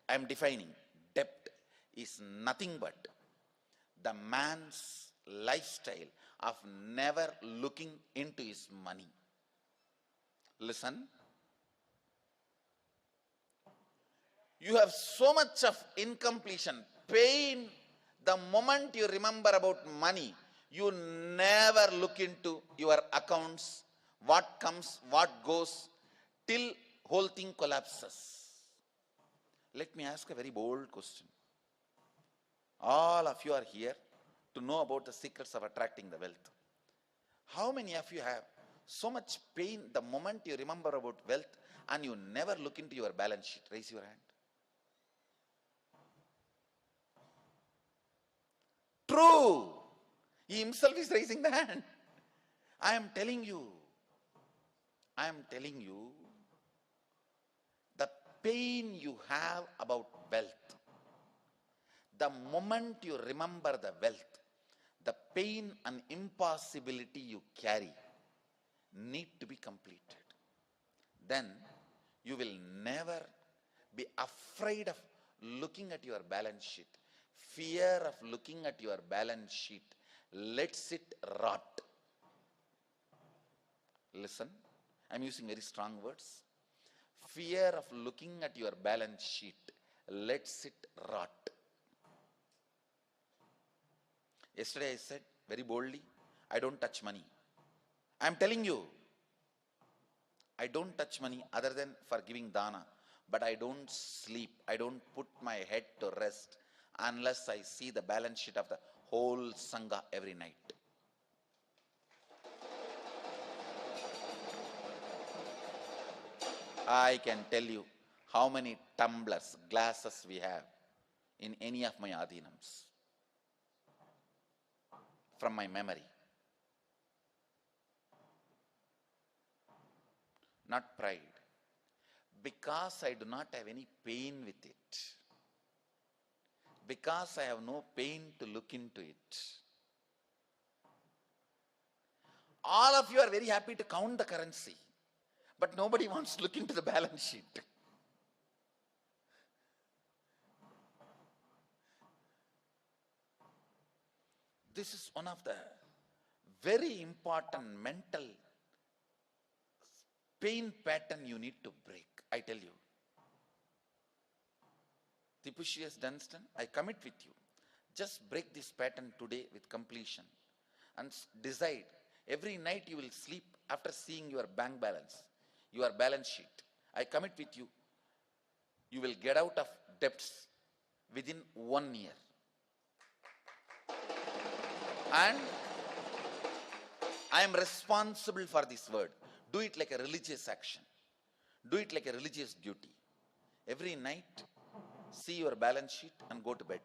I am defining, debt is nothing but the man's lifestyle of never looking into his money. Listen. You have so much of incompletion, pain. The moment you remember about money, you never look into your accounts, what comes, what goes, till whole thing collapses. Let me ask a very bold question. All of you are here to know about the secrets of attracting the wealth. How many of you have so much pain the moment you remember about wealth and you never look into your balance sheet? Raise your hand. True. He himself is raising the hand. I am telling you, the pain you have about wealth, the moment you remember the wealth, the pain and impossibility you carry need to be completed. Then you will never be afraid of looking at your balance sheet. Fear of looking at your balance sheet lets it rot. Listen, I'm using very strong words. Fear of looking at your balance sheet lets it rot. Yesterday I said very boldly, I don't touch money. I'm telling you, I don't touch money other than for giving dana. But I don't sleep. I don't put my head to rest unless I see the balance sheet of the whole Sangha every night. I can tell you how many tumblers, glasses we have in any of my adhinams from my memory. Not pride. Because I do not have any pain with it. Because I have no pain to look into it. All of you are very happy to count the currency, but nobody wants to look into the balance sheet. this is one of the very important mental pain pattern you need to break, I tell you. Tipushi Dunstan, I commit with you. Just break this pattern today with completion and decide. Every night you will sleep after seeing your bank balance, your balance sheet. I commit with you, you will get out of debts within 1 year. And I am responsible for this word. Do it like a religious action. Do it like a religious duty. Every night, see your balance sheet and go to bed.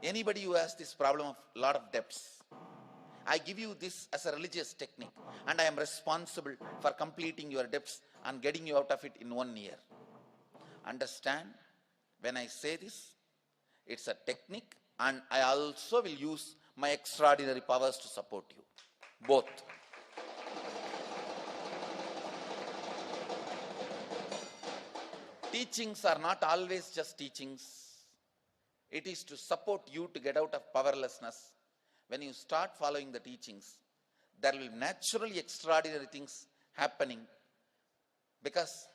Anybody who has this problem of lot of debts, I give you this as a religious technique, and I am responsible for completing your debts and getting you out of it in 1 year. Understand, when I say this, it's a technique, and I also will use my extraordinary powers to support you. Both. Teachings are not always just teachings. It is to support you to get out of powerlessness. When you start following the teachings, there will be naturally extraordinary things happening, because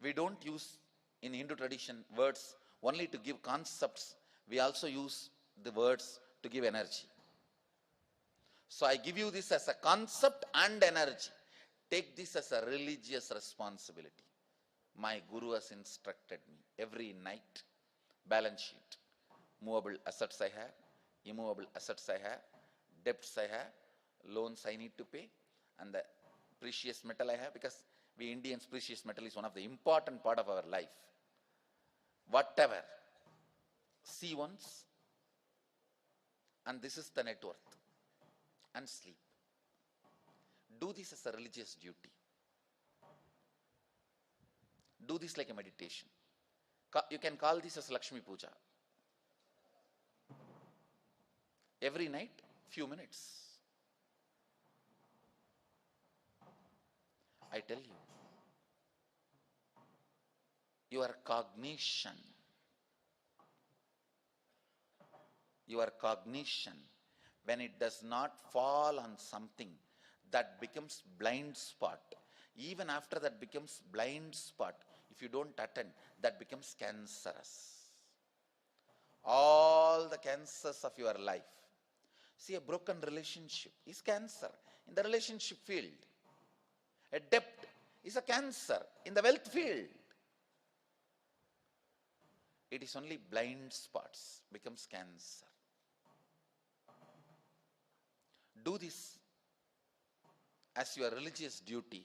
we don't use in Hindu tradition words only to give concepts. We also use the words to give energy. So I give you this as a concept and energy. Take this as a religious responsibility. My Guru has instructed me every night, balance sheet, movable assets I have, immovable assets I have, debts I have, loans I need to pay, and the precious metal I have, because we Indians, precious metal is one of the important part of our life. Whatever, see once, and this is the net worth, and sleep. Do this as a religious duty. Do this like a meditation. You can call this as Lakshmi Puja. Every night, few minutes. I tell you, your cognition, when it does not fall on something, that becomes blind spot. Even after that becomes blind spot, if you don't attend, that becomes cancerous. All the cancers of your life. See, a broken relationship is cancer in the relationship field. A debt is a cancer in the wealth field. It is only blind spots becomes cancer. Do this as your religious duty.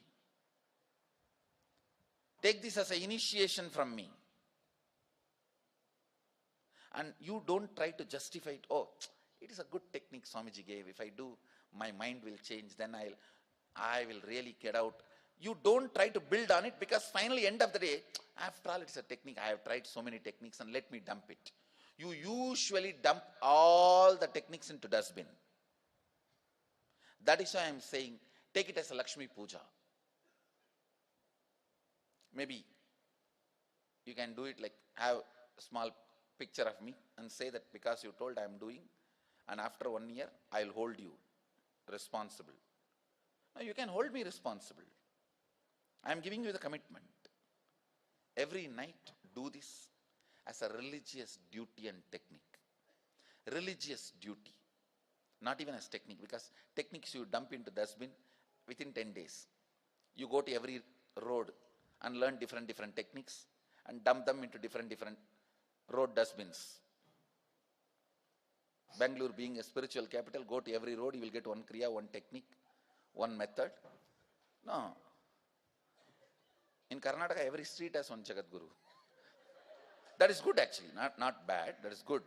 Take this as an initiation from me. And you don't try to justify it. Oh, it is a good technique Swamiji gave. If I do, my mind will change. Then I will really get out. You don't try to build on it, because finally, end of the day, after all, it's a technique. I have tried so many techniques, and let me dump it. You usually dump all the techniques into dustbin. That is why I am saying, take it as a Lakshmi Puja. Maybe you can do it like, have a small picture of me and say that because you told I am doing, and after 1 year, I will hold you responsible. Now you can hold me responsible. I am giving you the commitment. Every night, do this as a religious duty and technique. Religious duty. Not even as technique, because techniques you dump into dustbin within 10 days. You go to every road and learn different techniques and dump them into different road dustbins. Bangalore being a spiritual capital, go to every road, you will get one kriya, one technique, one method. No. In Karnataka, every street has one Jagat Guru. That is good actually, not bad, that is good.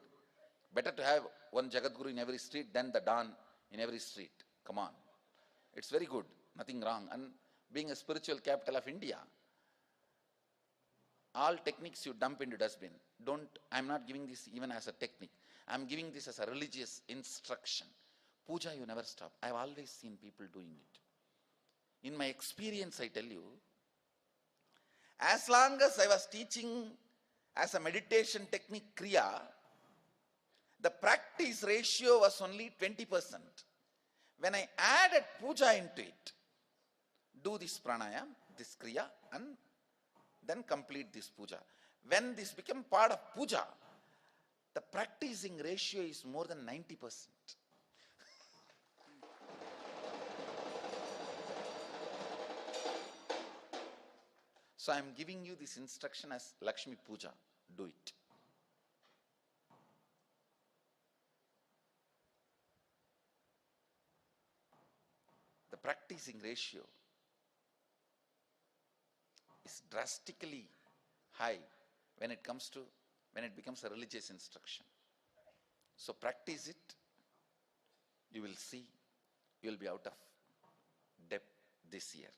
Better to have one Jagat Guru in every street than the Don in every street. Come on. It's very good, nothing wrong. And being a spiritual capital of India, all techniques you dump into dustbin. I'm not giving this even as a technique. I'm giving this as a religious instruction. Puja, you never stop. I've always seen people doing it. In my experience, I tell you, as long as I was teaching as a meditation technique kriya, the practice ratio was only 20%. When I added puja into it, do this pranayam, this kriya, and then complete this puja. When this became part of puja, the practicing ratio is more than 90%. So I am giving you this instruction as Lakshmi Puja. Do it. The practicing ratio is drastically high when it becomes a religious instruction. So practice it. You will see you will be out of debt this year.